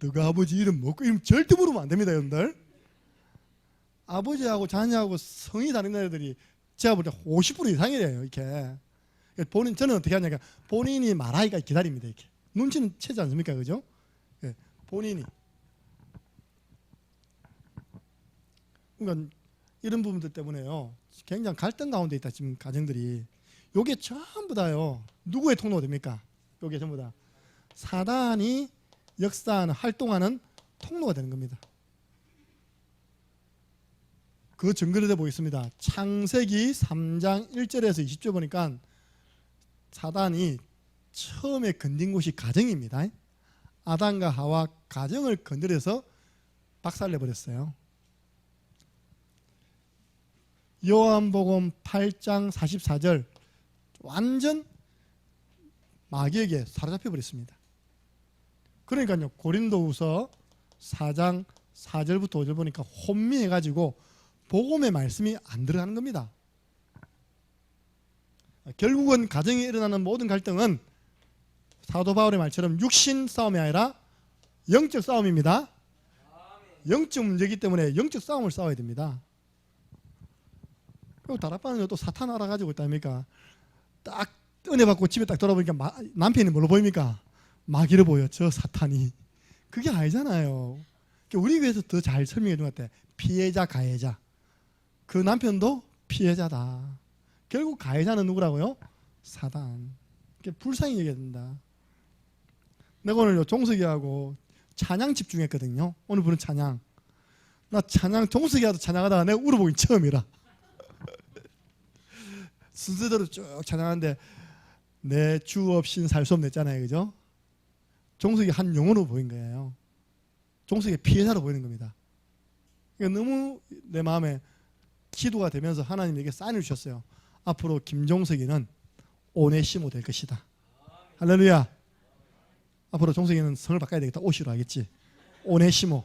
너가 아버지 이름 뭐고 이름 절대 물으면 안 됩니다, 여러분들. 아버지하고 자녀하고 성이 다른 애들이 제가 볼 때 50% 이상이래요, 이렇게. 저는 어떻게 하냐면 본인이 말하기가 기다립니다, 이렇게. 눈치는 채지 않습니까, 그죠? 본인이. 그러니까 이런 부분들 때문에요. 굉장히 갈등 가운데 있다, 지금 가정들이. 요게 전부 다요. 누구의 통로가 됩니까? 요게 전부 다. 사단이 역사하는, 활동하는 통로가 되는 겁니다. 그 증거를 해보겠습니다. 창세기 3장 1절에서 20절 보니까 사단이 처음에 건든 곳이 가정입니다. 아담과 하와 가정을 건드려서 박살내버렸어요. 요한복음 8장 44절 완전 마귀에게 사로잡혀버렸습니다. 그러니까요, 고린도후서 4장 4절부터 5절 보니까 혼미해가지고 복음의 말씀이 안 들어가는 겁니다. 결국은 가정에 일어나는 모든 갈등은 사도 바울의 말처럼 육신 싸움이 아니라 영적 싸움입니다. 영적 문제이기 때문에 영적 싸움을 싸워야 됩니다. 그리고 다락방은 또 사탄 알아가지고 있다니까. 딱 은혜 받고 집에 딱 돌아보니까 남편이 뭘로 보입니까? 마귀로 보여. 저 사탄이. 그게 아니잖아요. 우리 교회에서 더 잘 설명해 준 것 같아. 피해자, 가해자. 그 남편도 피해자다. 결국 가해자는 누구라고요? 사단. 불쌍히 여겨야 된다. 내가 오늘 종석이하고 찬양 집중했거든요. 오늘 부른 찬양. 나 찬양, 종석이하고 찬양하다가 내가 울어보긴 처음이라. 순서대로 쭉 찬양하는데 내 주 없인 살 수 없네 했잖아요, 그죠? 종석이 한 영혼으로 보인 거예요. 종석이 피해자로 보이는 겁니다. 그러니까 너무 내 마음에 기도가 되면서 하나님에게 사인을 주셨어요. 앞으로 김종석이는 오네시모 될 것이다. 할렐루야. 앞으로 종석이는 성을 바꿔야 되겠다. 오시로 하겠지. 오네시모.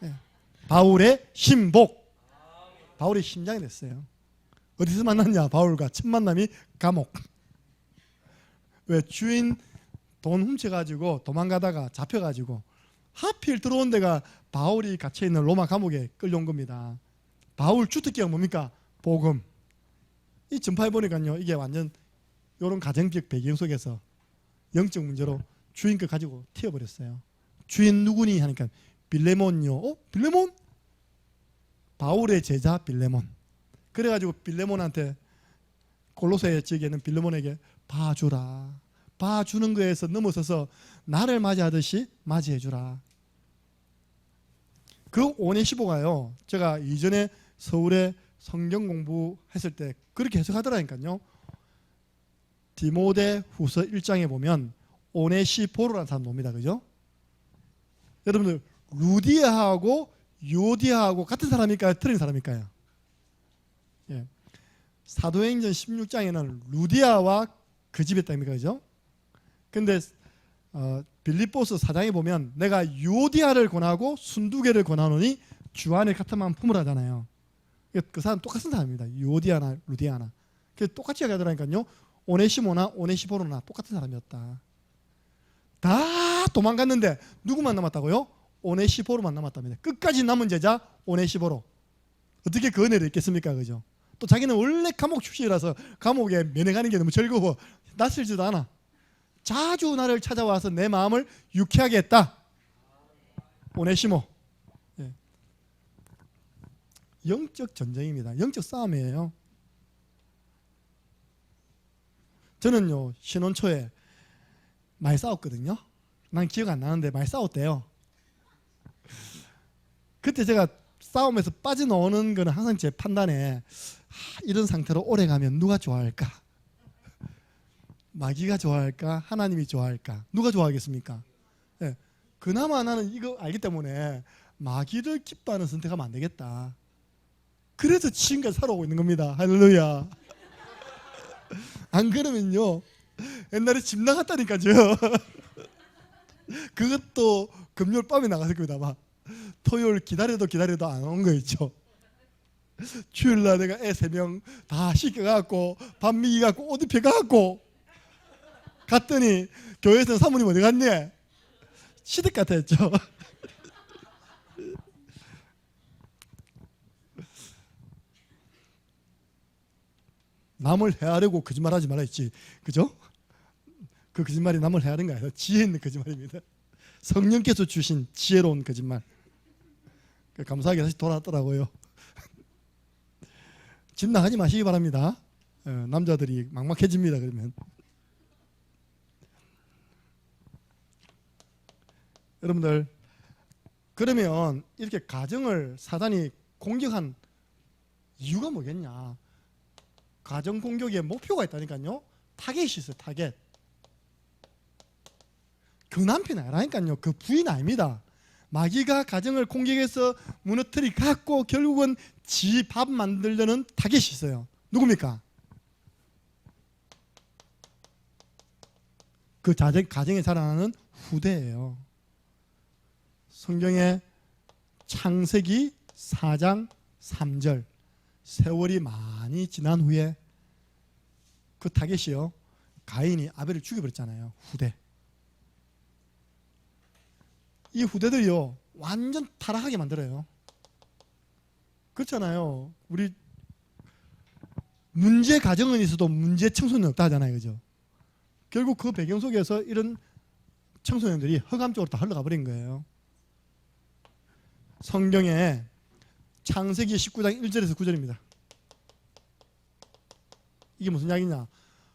네. 바울의 신복. 바울의 심장이 됐어요. 어디서 만났냐? 바울과 첫 만남이 감옥. 왜? 주인 돈 훔쳐가지고 도망가다가 잡혀가지고 하필 들어온 데가 바울이 갇혀있는 로마 감옥에 끌려온 겁니다. 바울 주특기가 뭡니까? 복음. 이 전파해보니까요, 이게 완전 이런 가정적 배경 속에서 영적 문제로 주인 거 가지고 튀어버렸어요. 주인 누구니? 하니까 빌레몬요. 빌레몬? 바울의 제자 빌레몬. 그래가지고 빌레몬한테 골로새 지역에는 빌레몬에게 봐주라. 봐주는 거에서 넘어서서 나를 맞이하듯이 맞이해주라. 그 오네시모가요, 제가 이전에 서울에 성경 공부했을 때 그렇게 해석하더라니까요. 디모데 후서 1장에 보면 오네시포로라는 사람 옵니다. 그죠? 여러분들 루디아하고 요디아하고 같은 사람일까요? 틀린 사람일까요? 예. 사도행전 16장에는 루디아와 그 집에 있답니다. 그죠? 근데 빌립보서 4장에 보면 내가 요디아를 권하고 순두개를 권하노니 주 안에 같은 마음 품으라잖아요. 그 사람 똑같은 사람입니다. 요디아나 루디아나. 똑같이 얘기하더라니까요. 오네시모나 오네시포로나 똑같은 사람이었다. 다 도망갔는데 누구만 남았다고요? 오네시포로만 남았답니다. 끝까지 남은 제자 오네시포로. 어떻게 그 은혜를 있겠습니까? 그죠? 또 자기는 원래 감옥 출신이라서 감옥에 면회가는 게 너무 즐거워. 낯설지도 않아. 자주 나를 찾아와서 내 마음을 유쾌하게 했다. 오네시모. 예. 영적 전쟁입니다. 영적 싸움이에요. 저는요 신혼 초에 많이 싸웠거든요. 난 기억 안 나는데 많이 싸웠대요. 그때 제가 싸움에서 빠져나오는 거는 항상 제 판단에 이런 상태로 오래 가면 누가 좋아할까? 마귀가 좋아할까? 하나님이 좋아할까? 누가 좋아하겠습니까? 네. 그나마 나는 이거 알기 때문에 마귀를 기뻐하는 선택하면 안 되겠다. 그래서 지금까지 살아오고 있는 겁니다. 할렐루야. 안 그러면요 옛날에 집 나갔다니까요. 그것도 금요일 밤에 나갔을 겁니다. 막 토요일 기다려도 안 온 거 있죠. 주일날 내가 애 3명 다 씻겨갖고 밥 먹여갖고 옷 입혀갖고 갔더니 교회에서 사모님 어디 갔니? 시댁 같아 했죠. 남을 헤아려고 거짓말하지 말라 했지, 그죠? 그 거짓말이 남을 헤아린 거 아니라 지혜 있는 거짓말입니다. 성령께서 주신 지혜로운 거짓말. 감사하게 다시 돌아왔더라고요. 집 나가지 마시기 바랍니다. 남자들이 막막해집니다. 그러면 여러분들, 그러면 이렇게 가정을 사단이 공격한 이유가 뭐겠냐? 가정 공격의 목표가 있다니까요. 타겟이 있어요. 타겟. 그 남편이 아니라니까요. 그 부인 아닙니다. 마귀가 가정을 공격해서 무너뜨리 갖고 결국은 지 밥 만들려는 타겟이 있어요. 누굽니까? 그 가정에 자라나는 후대예요. 성경에 창세기 4장 3절, 세월이 많이 지난 후에 그 타겟이요, 가인이 아벨을 죽여버렸잖아요. 후대. 이 후대들이요 완전 타락하게 만들어요. 그렇잖아요. 우리 문제 가정은 있어도 문제 청소년 없다 하잖아요. 그죠? 결국 그 배경 속에서 이런 청소년들이 흑암 쪽으로 다 흘러가 버린 거예요. 성경에 창세기 19장 1절에서 9절입니다. 이게 무슨 이야기냐?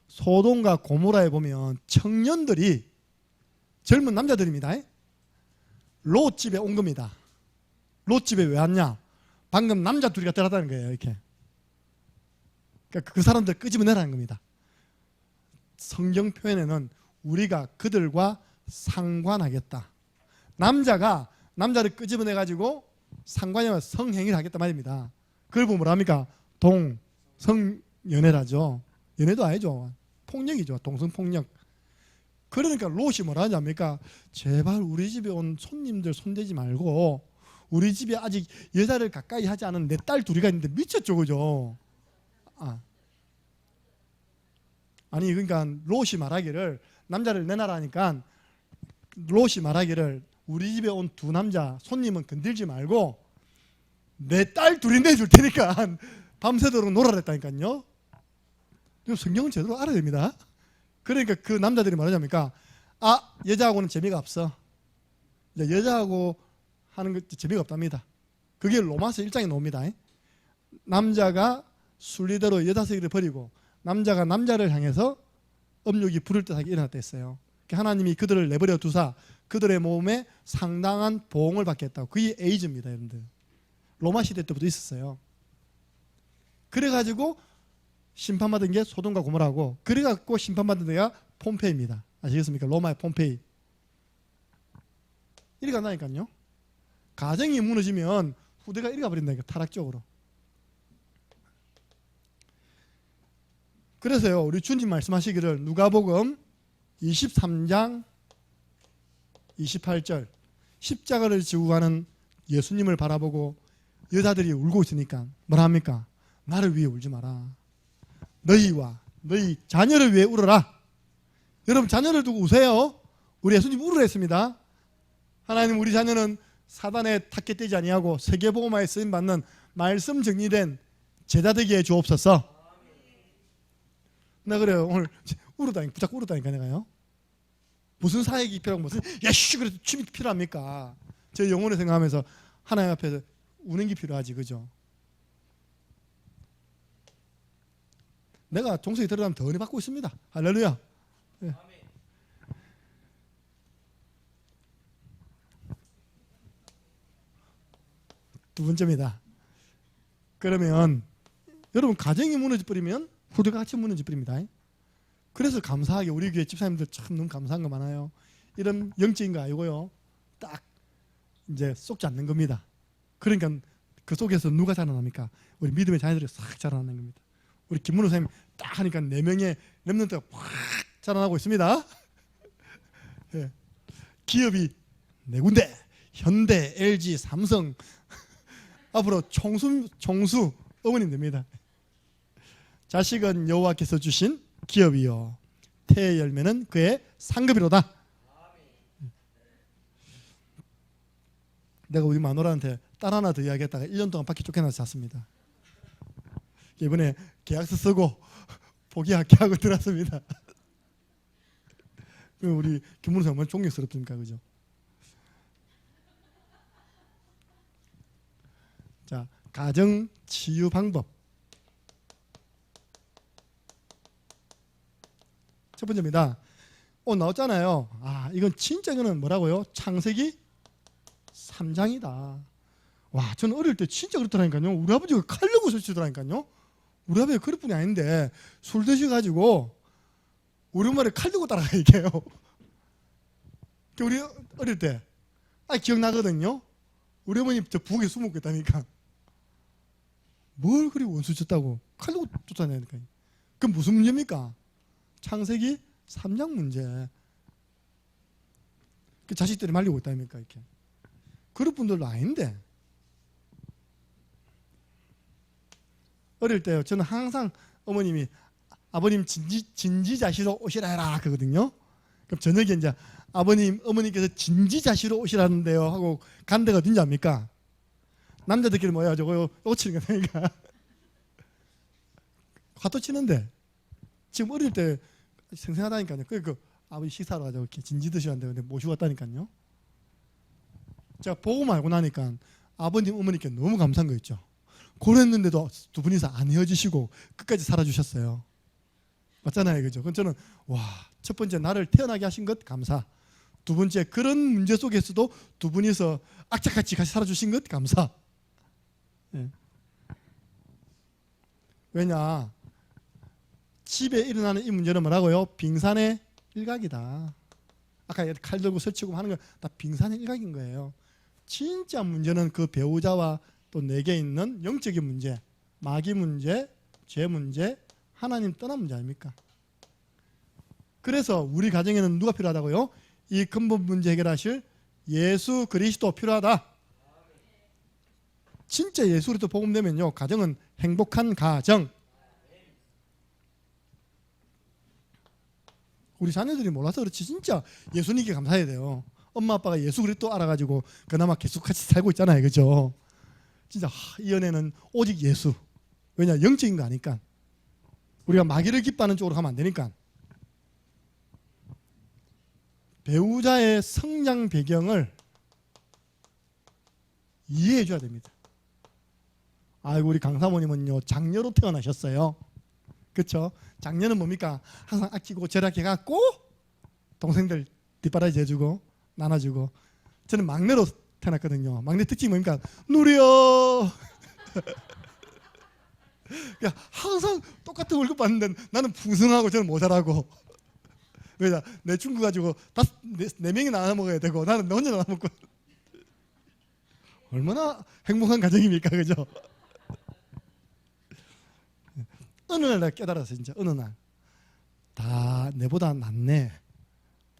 소돔과 고모라에 보면 청년들이, 젊은 남자들입니다, 롯 집에 온 겁니다. 롯 집에 왜 왔냐? 방금 남자 둘이가 들어갔다는 거예요. 이렇게. 그러니까 그 사람들 끄집어내라는 겁니다. 성경 표현에는 우리가 그들과 상관하겠다. 남자가 남자를 끄집어내가지고 상관이면 성행위를 하겠다 말입니다. 그걸 보면 뭐랍니까? 동성연애라죠. 연애도 아니죠. 폭력이죠. 동성폭력. 그러니까 롯이 뭐라 하지 않습니까? 제발 우리 집에 온 손님들 손대지 말고, 우리 집에 아직 여자를 가까이 하지 않은 내 딸 둘이가 있는데 미쳤죠. 그죠? 아니 그러니까 롯이 말하기를, 남자를 내놔라니까 롯이 말하기를 우리 집에 온 두 남자 손님은 건들지 말고 내 딸 둘이 내줄 테니까 밤새도록 놀아라 했다니까요. 성경은 제대로 알아야 됩니다. 그러니까 그 남자들이 말하자니까, 여자하고는 재미가 없어. 여자하고 하는 것 재미가 없답니다. 그게 로마서 1장에 나옵니다. 남자가 순리대로 15개를 버리고 남자가 남자를 향해서 음욕이 부를 듯하게 일어났다 했어요. 하나님이 그들을 내버려 두사 그들의 몸에 상당한 보응을 받겠다고. 그게 에이즈입니다. 여러분들. 로마 시대 때부터 있었어요. 그래가지고 심판받은 게 소돔과 고모라고, 그래갖고 심판받은 데가 폼페이입니다. 아시겠습니까? 로마의 폼페이. 이리 간다니까요. 가정이 무너지면 후대가 이리 가버린다니까, 타락적으로. 그래서요, 우리 주님 말씀하시기를 누가복음 23장 28절, 십자가를 지고 가는 예수님을 바라보고 여자들이 울고 있으니까 뭐라 합니까? 나를 위해 울지 마라. 너희와 너희 자녀를 위해 울어라. 여러분, 자녀를 두고 우세요. 우리 예수님 울으라 했습니다. 하나님, 우리 자녀는 사단의 탁겟되지 아니하고 세계복음화에 쓰임받는 말씀 정리된 제자 되게 해 주옵소서. 나 그래요. 오늘 붙잡고 울었다니까 내가요. 무슨 사역이 필요하고 무슨 야씨 그래도 춤이 필요합니까? 제 영혼을 생각하면서 하나님 앞에서 우는 게 필요하지, 그죠? 내가 종석에 들어가면 더 은혜 받고 있습니다. 할렐루야. 예. 두 번째입니다. 그러면 여러분 가정이 무너져 버리면 후대가 같이 무너져 버립니다. 그래서 감사하게 우리 교회 집사님들 참 너무 감사한 거 많아요. 이런 영적인 거 아니고요. 딱 이제 쏙지 않는 겁니다. 그러니까 그 속에서 누가 자라납니까? 우리 믿음의 자녀들이 싹 자라나는 겁니다. 우리 김문호 선생님 딱 하니까 4명의 렘넌트가 확 자라나고 있습니다. 예. 기업이 4군데, 현대, LG, 삼성 앞으로 총수 어머님 됩니다. 자식은 여호와께서 주신 기업이요 태의 열매는 그의 상급이로다. 내가 우리 마누라한테 딸 하나 더 이야기했다가 1년 동안 밖에 쫓겨나서 잤습니다. 이번에 계약서 쓰고 포기하고 들어왔습니다. 우리 김문호 정말 존경스럽습니까? 그죠? 자, 가정 치유 방법. 첫 번째입니다. 나왔잖아요. 이건 진짜 이거는 뭐라고요? 창세기 3장이다. 와, 저는 어릴 때 진짜 그렇더라니까요. 우리 아버지가 칼 들고 설치더라니까요. 우리 아버지가 그럴 뿐이 아닌데 술 드셔가지고 우리 엄마를 칼 들고 따라가 얘기해요. 우리 어릴 때 기억나거든요. 우리 어머니 저 부엌에 숨고 있다니까. 뭘 그리 원수 쳤다고 칼 들고 쫓아내니까. 그럼 무슨 문제입니까? 창세기 3장 문제. 그 자식들이 말리고 있다니까 이렇게. 그럴 분들도 아닌데. 어릴 때요. 저는 항상 어머님이 아버님 진지자시로 오시라 해라 그러거든요. 그럼 저녁에 이제 어머니께서 진지자시로 오시라는데요 하고 간 데가 어딘지 압니까? 남자들끼리 모여 저거 오치는 거니까 화도 치는데 지금 어릴 때 생생하다니까요. 그 아버지 식사하러 가자고 이렇게 진지 드시는데 모시고 왔다니까요. 제가 보고 말고 나니까 아버님 어머니께 너무 감사한 거 있죠. 그랬는데도 두 분이서 안 헤어지시고 끝까지 살아주셨어요. 맞잖아요, 그죠? 그럼 저는 첫 번째 나를 태어나게 하신 것 감사. 두 번째 그런 문제 속에서도 두 분이서 악착같이 같이 살아주신 것 감사. 예. 왜냐? 집에 일어나는 이 문제는 뭐라고요? 빙산의 일각이다. 아까 칼 들고 설치고 하는 건 다 빙산의 일각인 거예요. 진짜 문제는 그 배우자와 또 내게 있는 영적인 문제, 마귀 문제, 죄 문제, 하나님 떠난 문제 아닙니까? 그래서 우리 가정에는 누가 필요하다고요? 이 근본 문제 해결하실 예수 그리스도 필요하다. 진짜 예수 그리스도 복음되면요, 가정은 행복한 가정. 우리 자녀들이 몰라서 그렇지 진짜 예수님께 감사해야 돼요. 엄마 아빠가 예수 그리스도 알아가지고 그나마 계속 같이 살고 있잖아요, 그죠? 진짜 이 연애는 오직 예수. 왜냐? 영적인 거 아니까. 우리가 마귀를 기뻐하는 쪽으로 가면 안 되니까. 배우자의 성장 배경을 이해해 줘야 됩니다. 아이고 우리 강사모님은요 장녀로 태어나셨어요. 그렇죠? 장녀는 뭡니까? 항상 아끼고 절약해갖고 동생들 뒷바라지 해주고 나눠주고. 저는 막내로 태어났거든요. 막내 특징이 뭡니까? 누려. 항상 똑같은 월급 받는데 나는 풍성하고 저는 모자라고. 왜냐? 내 친구 가지고 네 명이 나눠 먹어야 되고 나는 혼자 나눠 먹고. 얼마나 행복한 가정입니까, 그죠? 어느 날 내가 깨달았어. 진짜 어느 날 다 내보다 낫네.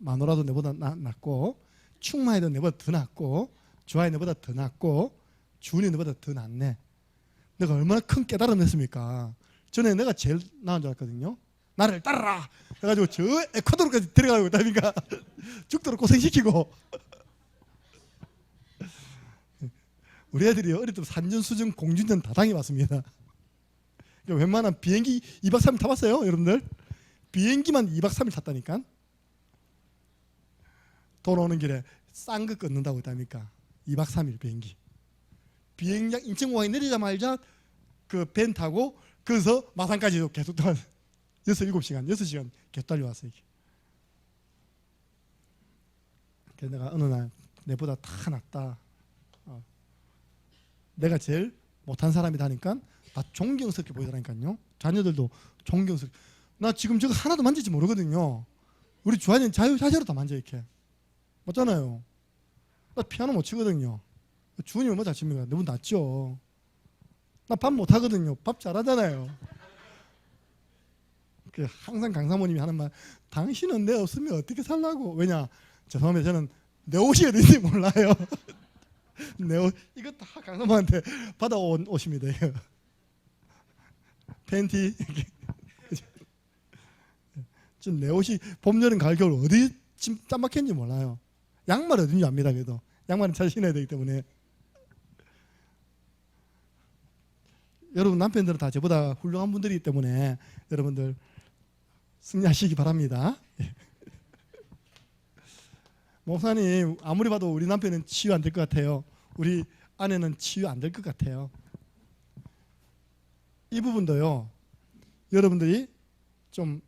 마누라도 내보다 낫고 충마에도 내보다 더 낫고 주아이 내보다 더 낫고 주은이 내보다 더 낫네. 내가 얼마나 큰 깨달음을 했습니까? 전에 내가 제일 나은 줄 알았거든요. 나를 따라라 해가지고 저 에콰도르까지 데려가고 있다니까. 죽도록 고생시키고. 우리 애들이 어릴 때 산전수전 공중전 다 당해봤습니다. 웬만한 비행기 2박 3일 타봤어요, 여러분들? 비행기만 2박 3일 탔다니까. 돌아오는 길에 싼 거 끊는다고 했다니까. 2박 3일 비행기. 비행장 인천공항에 내리자마자 그 밴 타고 거기서 마산까지 계속 7시간 계속 달려왔어요. 그래서 내가 어느 날 내보다 다 낫다. 내가 제일 못한 사람이다 하니까 다 존경스럽게 보이더라니까요. 자녀들도 존경스럽게. 나 지금 저거 하나도 만질지 모르거든요. 우리 주한이는 자유자재로 다 만져 이렇게. 맞잖아요. 나 피아노 못 치거든요. 주은이 얼마나 잘 칩니까? 너무 낫죠. 나 밥 못하거든요. 밥 잘하잖아요. 항상 강사모님이 하는 말, 당신은 내 없으면 어떻게 살라고. 왜냐, 죄송합니다. 저는 내 옷이 어딘지 몰라요. 내 옷, 이거 다 강사모한테 받아온 옷입니다. 이거. 팬티. 지금 내 옷이 봄, 여름, 가을, 겨울 어디 짬막혔는지 몰라요. 양말 어딘지 압니다. 그래도 양말은 잘 신어야 되기 때문에. 여러분 남편들은 다 저보다 훌륭한 분들이기 때문에 여러분들 승리하시기 바랍니다. 목사님 아무리 봐도 우리 남편은 치유 안 될 것 같아요. 우리 아내는 치유 안 될 것 같아요. 이 부분도요, 여러분들이 좀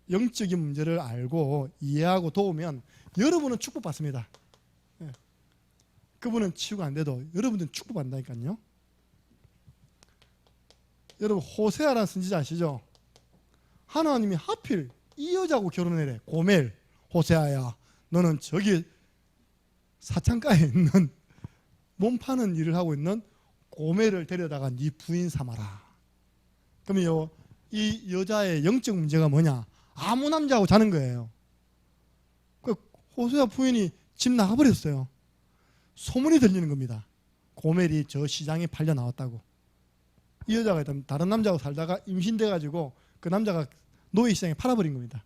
영적인 문제를 알고 이해하고 도우면 여러분은 축복받습니다. 그분은 치유가 안 돼도 여러분들은 축복받는다니까요. 여러분 호세아라는 선지자 아시죠? 하나님이 하필 이 여자하고 결혼해래. 고멜. 호세아야, 너는 저기 사창가에 있는 몸 파는 일을 하고 있는 고멜을 데려다가 네 부인 삼아라. 그러면 이 여자의 영적 문제가 뭐냐? 아무 남자하고 자는 거예요. 그 호세아 부인이 집 나가버렸어요. 소문이 들리는 겁니다. 고멜이 저 시장에 팔려 나왔다고. 이 여자가 다른 남자하고 살다가 임신돼가지고 그 남자가 노예시장에 팔아버린 겁니다.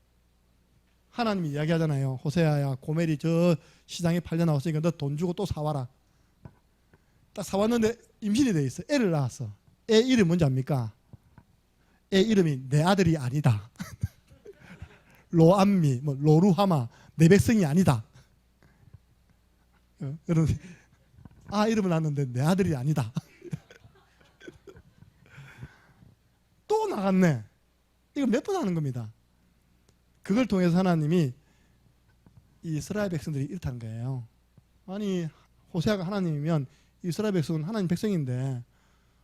하나님이 이야기하잖아요. 호세아야, 고멜이 저 시장에 팔려 나왔으니까 너 돈 주고 또 사와라. 딱 사왔는데 임신이 돼 있어. 애를 낳았어. 애 이름 뭔지 압니까? 애 이름이 내 아들이 아니다. 로암미, 뭐 로루하마, 내 백성이 아니다. 여러분, 이름을 낳았는데 내 아들이 아니다. 또 나갔네. 이거 몇 번 하는 겁니다. 그걸 통해서 하나님이 이스라엘 백성들이 이렇다는 거예요. 아니 호세아가 하나님이면 이스라엘 백성은 하나님 백성인데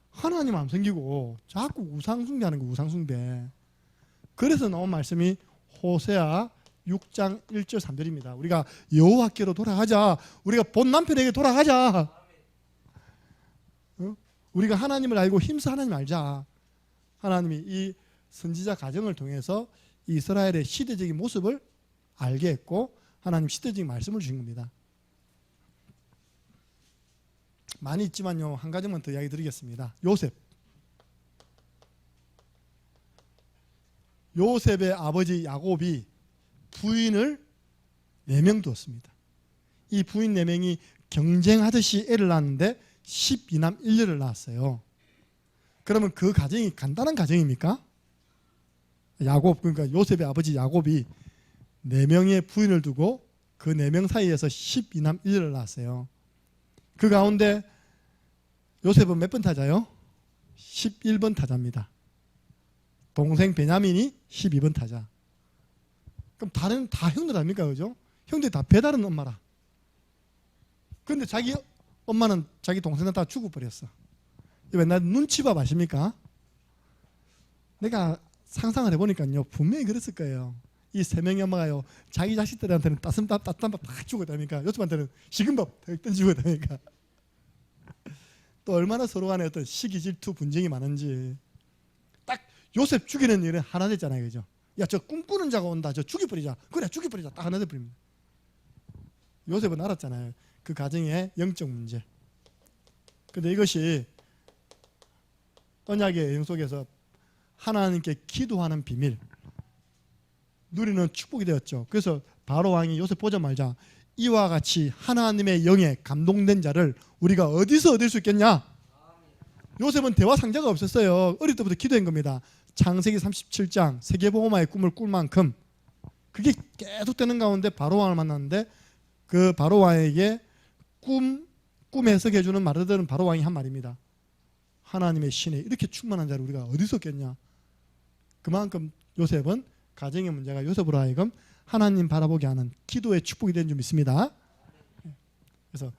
하나님 안 섬기고 자꾸 우상 숭배하는 거. 우상 숭배. 그래서 나온 말씀이 호세아 6장 1절 3절입니다. 우리가 여호와께로 돌아가자. 우리가 본 남편에게 돌아가자. 우리가 하나님을 알고 힘써 하나님 알자. 하나님이 이 선지자 가정을 통해서 이스라엘의 시대적인 모습을 알게 했고 하나님 시대적인 말씀을 주신 겁니다. 많이 있지만요, 한 가지만 더 이야기 드리겠습니다. 요셉의 아버지 야곱이 부인을 4명 두었습니다. 이 부인 4명이 경쟁하듯이 애를 낳았는데 12남 1녀를 낳았어요. 그러면 그 가정이 간단한 가정입니까? 야곱, 그러니까 요셉의 아버지 야곱이 4명의 부인을 두고 그 4명 사이에서 12남 1녀를 낳았어요. 그 가운데 요셉은 몇 번 타자요? 11번 타자입니다. 동생 베냐민이 12번 타자. 그럼 다른 다 형들 아닙니까? 그죠? 형들이 다 배다른 엄마라. 그런데 자기 엄마는 자기 동생들 다 죽어버렸어. 맨날 눈치밥 아십니까? 내가 상상을 해보니까요, 분명히 그랬을 거예요. 이 3명의 엄마가요, 자기 자식들한테는 따뜻한 밥 다 주고 다니까 요셉한테는 식은 밥 던지고 다니까. 또 얼마나 서로 간에 어떤 시기 질투 분쟁이 많은지. 딱 요셉 죽이는 일은 하나 됐잖아요. 그죠? 야, 저 꿈꾸는 자가 온다. 저 죽여버리자. 그래, 죽여버리자. 딱 하나 돼버립니다. 요셉은 알았잖아요. 그 가정의 영적 문제. 근데 이것이 언약의 여정 속에서 하나님께 기도하는 비밀, 누리는 축복이 되었죠. 그래서 바로 왕이 요셉 보자마자 이와 같이 하나님의 영에 감동된 자를 우리가 어디서 얻을 수 있겠냐? 요셉은 대화 상자가 없었어요. 어릴 때부터 기도한 겁니다. 창세기 37장 세계보호마의 꿈을 꿀 만큼. 그게 계속 되는 가운데 바로왕을 만났는데 그 바로왕에게 꿈 해석해 주는 말을 들은 바로왕이 한 말입니다. 하나님의 신에 이렇게 충만한 자를 우리가 어디서 얻겠냐? 그만큼 요셉은 가정의 문제가 요셉으로 하여금 하나님 바라보게 하는 기도의 축복이 된 줄 믿습니다. 그래서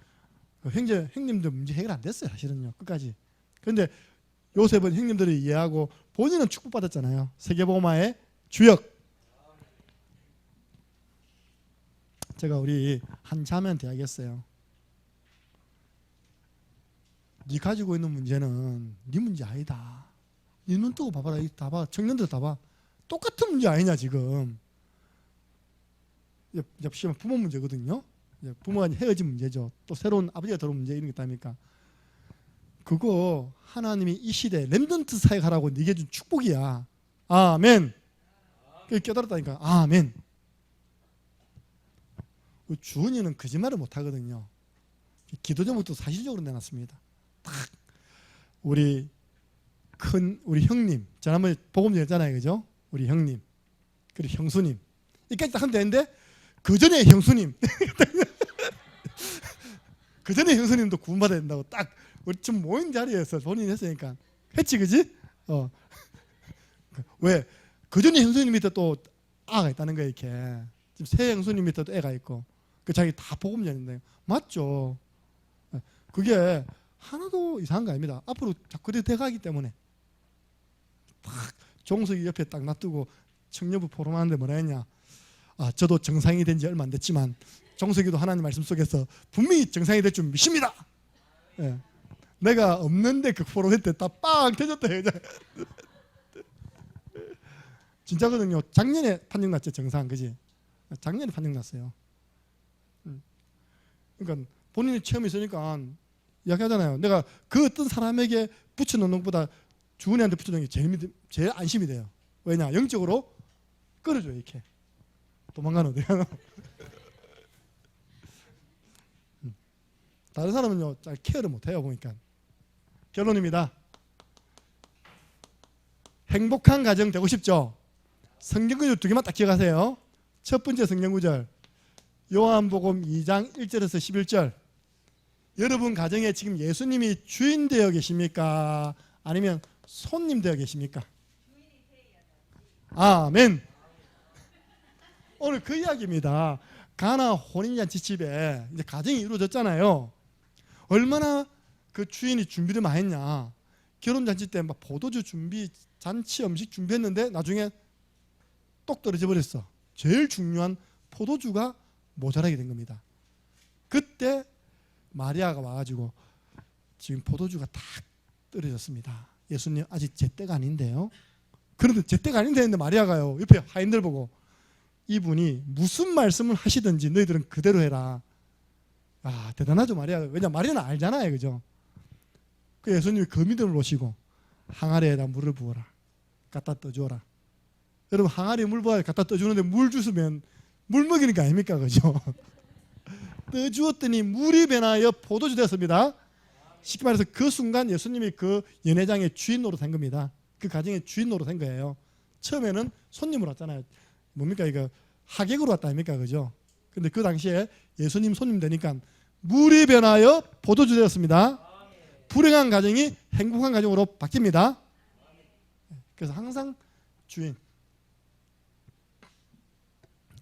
형님들 문제 해결 안 됐어요. 사실은요. 끝까지. 그런데 요셉은 형님들을 이해하고 본인은 축복받았잖아요. 세계복음화의 주역. 제가 우리 한 자매한테 이야기했어요. 네 가지고 있는 문제는 네 문제 아니다. 네 눈 뜨고 봐봐라. 다 봐. 청년들 다 봐. 똑같은 문제 아니냐 지금. 역시 부모 문제거든요. 부모가 헤어진 문제죠. 또 새로운 아버지가 들어온 문제 이런 게 있다니까. 그거 하나님이 이 시대에 렘넌트 사역하라고 네게 준 축복이야. 아멘. 그게 깨달았다니까. 아멘. 주은이는 거짓말을 못하거든요. 기도 제목도 사실적으로 내놨습니다. 딱 우리 형님, 지난번에 복음 전했잖아요, 그죠? 우리 형님, 그리고 형수님, 이까지 딱 하면 되는데 그 전에 형수님, 그 전에 형수님도 구원받아야 된다고 딱 우리 지금 모인 자리에서 본인이 했으니까 했지, 그지? 왜? 그 전에 형수님 밑에 또 아가 있다는 거야, 이렇게. 지금 새 형수님 밑에 또 애가 있고, 그 자기 다 복음 전인데 맞죠? 그게 하나도 이상한 거 아닙니다. 앞으로 자꾸 돼가기 때문에 딱 종석이 옆에 딱 놔두고 청년부 포럼하는데 뭐라 했냐. 저도 정상이 된 지 얼마 안 됐지만 종석이도 하나님 말씀 속에서 분명히 정상이 될 줄 믿습니다. 예. 내가 없는데 그 포럼 때 다 빵 터졌다. 진짜거든요. 작년에 판정 났죠. 정상, 그지? 작년에 판정 났어요. 그러니까 본인이 체험이 있으니까 이야기하잖아요. 내가 그 어떤 사람에게 붙여놓는 것보다 주은이한테 붙여놓는 게 제일 안심이 돼요. 왜냐? 영적으로 끌어줘요. 이렇게. 도망가는 어디가. 다른 사람은요 잘 케어를 못해요. 보니까. 결론입니다. 행복한 가정 되고 싶죠? 성경구절 두 개만 딱 기억하세요. 첫 번째 성경구절 요한복음 2장 1절에서 11절. 여러분 가정에 지금 예수님이 주인 되어 계십니까? 아니면 손님 되어 계십니까? 아멘. 오늘 그 이야기입니다. 가나 혼인잔치 집에 이제 가정이 이루어졌잖아요. 얼마나 그 주인이 준비를 많이 했냐. 결혼잔치 때 막 포도주 준비, 잔치 음식 준비했는데 나중에 똑 떨어져 버렸어. 제일 중요한 포도주가 모자라게 된 겁니다. 그때 마리아가 와가지고 지금 포도주가 다 떨어졌습니다. 예수님 아직 제 때가 아닌데요. 그런데 제 때가 아닌데 했는데 마리아가요 옆에 하인들 보고 이분이 무슨 말씀을 하시든지 너희들은 그대로 해라. 대단하죠 마리아가. 왜냐 마리아는 알잖아요, 그죠? 그 예수님이 그 믿음을 놓으시고 항아리에다 물을 부어라. 갖다 떠주어라. 여러분 항아리에 물 부어 갖다 떠주는데 물 주스면 물 먹이는 게 아닙니까, 그죠? 떠주었더니 물이 변하여 포도주 되었습니다. 쉽게 말해서 그 순간 예수님이 그 연회장의 주인 노릇한 겁니다. 그 가정의 주인 노릇한 거예요. 처음에는 손님으로 왔잖아요. 뭡니까 이거 하객으로 왔다 아닙니까, 그죠? 근데 그 당시에 예수님 손님 되니까 물이 변하여 포도주 되었습니다. 불행한 가정이 행복한 가정으로 바뀝니다. 그래서 항상 주인.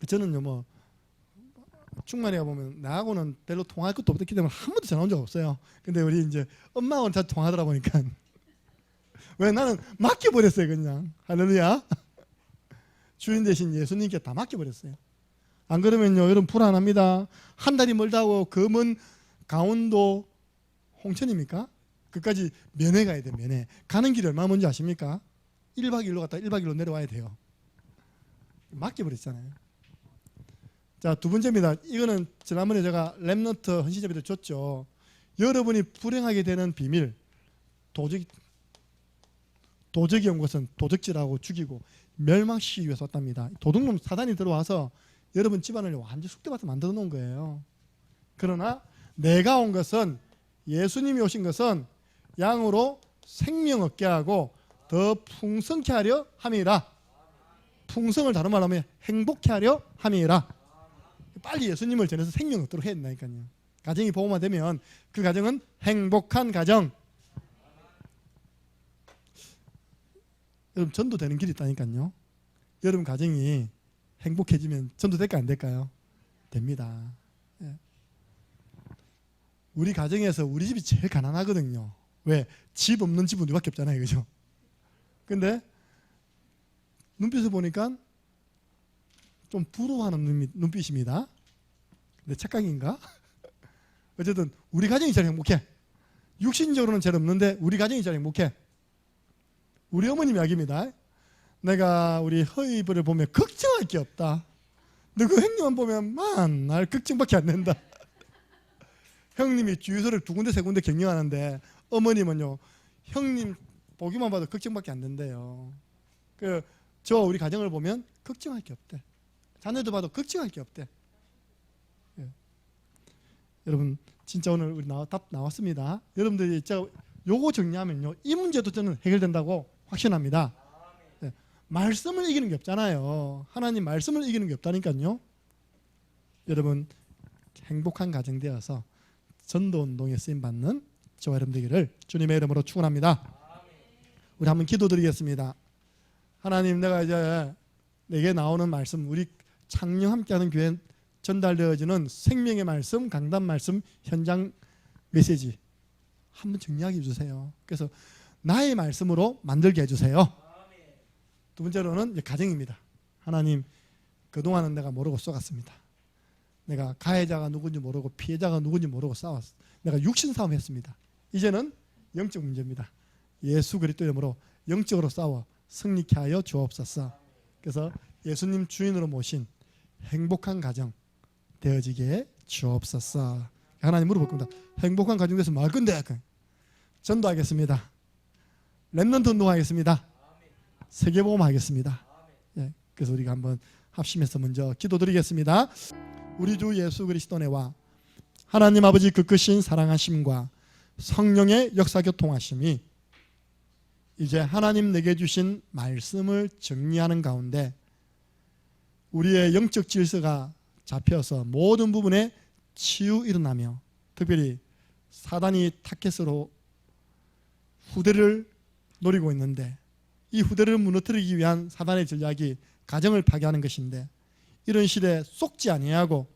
저는요 뭐 충만이가 보면 나하고는 별로 통할 것도 없기 때문에 한 번도 전화 온 적 없어요. 근데 우리 이제 엄마하고는 자주 통하더라 보니까 왜 나는 맡겨버렸어요. 그냥 할렐루야. 주인 대신 예수님께 다 맡겨버렸어요. 안 그러면요 여러분 불안합니다. 한 달이 멀다고 검은 강원도 홍천입니까? 그까지 면회 가야 돼. 면회 가는 길이 얼마나 먼지 아십니까? 1박 2일로 갔다가 1박 2일로 내려와야 돼요. 맡겨버렸잖아요. 자, 두 번째입니다. 이거는 지난번에 제가 렘넌트 헌신자비들 줬죠. 여러분이 불행하게 되는 비밀. 도적이 온 것은 도적질하고 죽이고 멸망시키기 위해서 왔답니다. 도둑놈 사단이 들어와서 여러분 집안을 완전 숙대밭에 만들어 놓은 거예요. 그러나 내가 온 것은 예수님이 오신 것은 양으로 생명 얻게 하고 더 풍성케 하려 함이라. 풍성을 다른 말로 하면 행복케 하려 함이라. 빨리 예수님을 전해서 생명 얻도록 해야 된다니까요. 가정이 복음화되면 그 가정은 행복한 가정. 여러분 전도되는 길이 있다니까요. 여러분 가정이 행복해지면 전도 될까 안 될까요? 됩니다. 예. 우리 가정에서 우리 집이 제일 가난하거든요. 왜? 집 없는 집은 우리밖에 없잖아요. 그죠? 근데 눈빛을 보니까 좀 부러워하는 눈빛입니다. 내 착각인가? 어쨌든 우리 가정이 제일 행복해. 육신적으로는 제일 없는데 우리 가정이 제일 행복해. 우리 어머님 이야기입니다. 내가 우리 허이브를 보면 걱정할 게 없다. 너 그 형님만 보면 날 걱정밖에 안 된다. 형님이 주유소를 2군데 3군데 경영하는데 어머님은요 형님 보기만 봐도 걱정밖에 안 된대요. 저 우리 가정을 보면 걱정할 게 없대. 자녀들 봐도 걱정할 게 없대. 예. 여러분 진짜 오늘 우리 답 나왔습니다. 여러분들이 제가 요거 정리하면요 이 문제도 저는 해결된다고 확신합니다. 예. 말씀을 이기는 게 없잖아요. 하나님 말씀을 이기는 게 없다니까요. 여러분 행복한 가정 되어서 전도운동에 쓰임받는 저와 여러분 되기를 주님의 이름으로 축원합니다. 우리 한번 기도드리겠습니다. 하나님 내가 이제 내게 나오는 말씀 우리 창녕 함께하는 교회 전달되어지는 생명의 말씀 강단 말씀 현장 메시지 한번 정리하게 해주세요. 그래서 나의 말씀으로 만들게 해주세요. 두 번째로는 가정입니다. 하나님 그동안은 내가 모르고 쏘갔습니다. 내가 가해자가 누군지 모르고 피해자가 누군지 모르고 싸웠어. 내가 육신 싸움 했습니다. 이제는 영적 문제입니다. 예수 그리스도 이름으로 영적으로 싸워 승리케 하여 주옵소서. 그래서 예수님 주인으로 모신 행복한 가정 되어지게 주옵소서. 하나님 물어볼 겁니다. 행복한 가정 돼서 뭐 할 건데? 전도하겠습니다. 렘넌트 운동하겠습니다. 세계보험 하겠습니다. 예, 그래서 우리가 한번 합심해서 먼저 기도드리겠습니다. 우리 주 예수 그리스도 내와 하나님 아버지 그 크신 사랑하심과 성령의 역사교통하심이 이제 하나님 내게 주신 말씀을 정리하는 가운데 우리의 영적 질서가 잡혀서 모든 부분에 치유 일어나며 특별히 사단이 타켓으로 후대를 노리고 있는데 이 후대를 무너뜨리기 위한 사단의 전략이 가정을 파괴하는 것인데 이런 시대에 속지 아니하고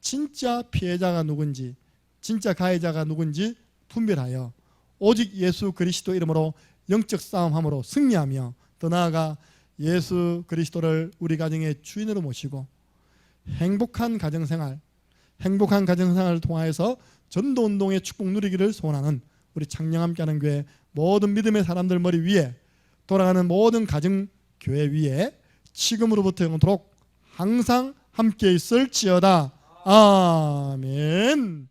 진짜 피해자가 누군지 진짜 가해자가 누군지 분별하여 오직 예수 그리스도 이름으로 영적 싸움함으로 승리하며 더 나아가 예수 그리스도를 우리 가정의 주인으로 모시고 행복한 가정생활을 통하여서 전도운동의 축복 누리기를 소원하는 우리 창녕 함께하는 교회 모든 믿음의 사람들 머리 위에 돌아가는 모든 가정 교회 위에 지금으로부터 영원토록 항상 함께 있을지어다. 아멘.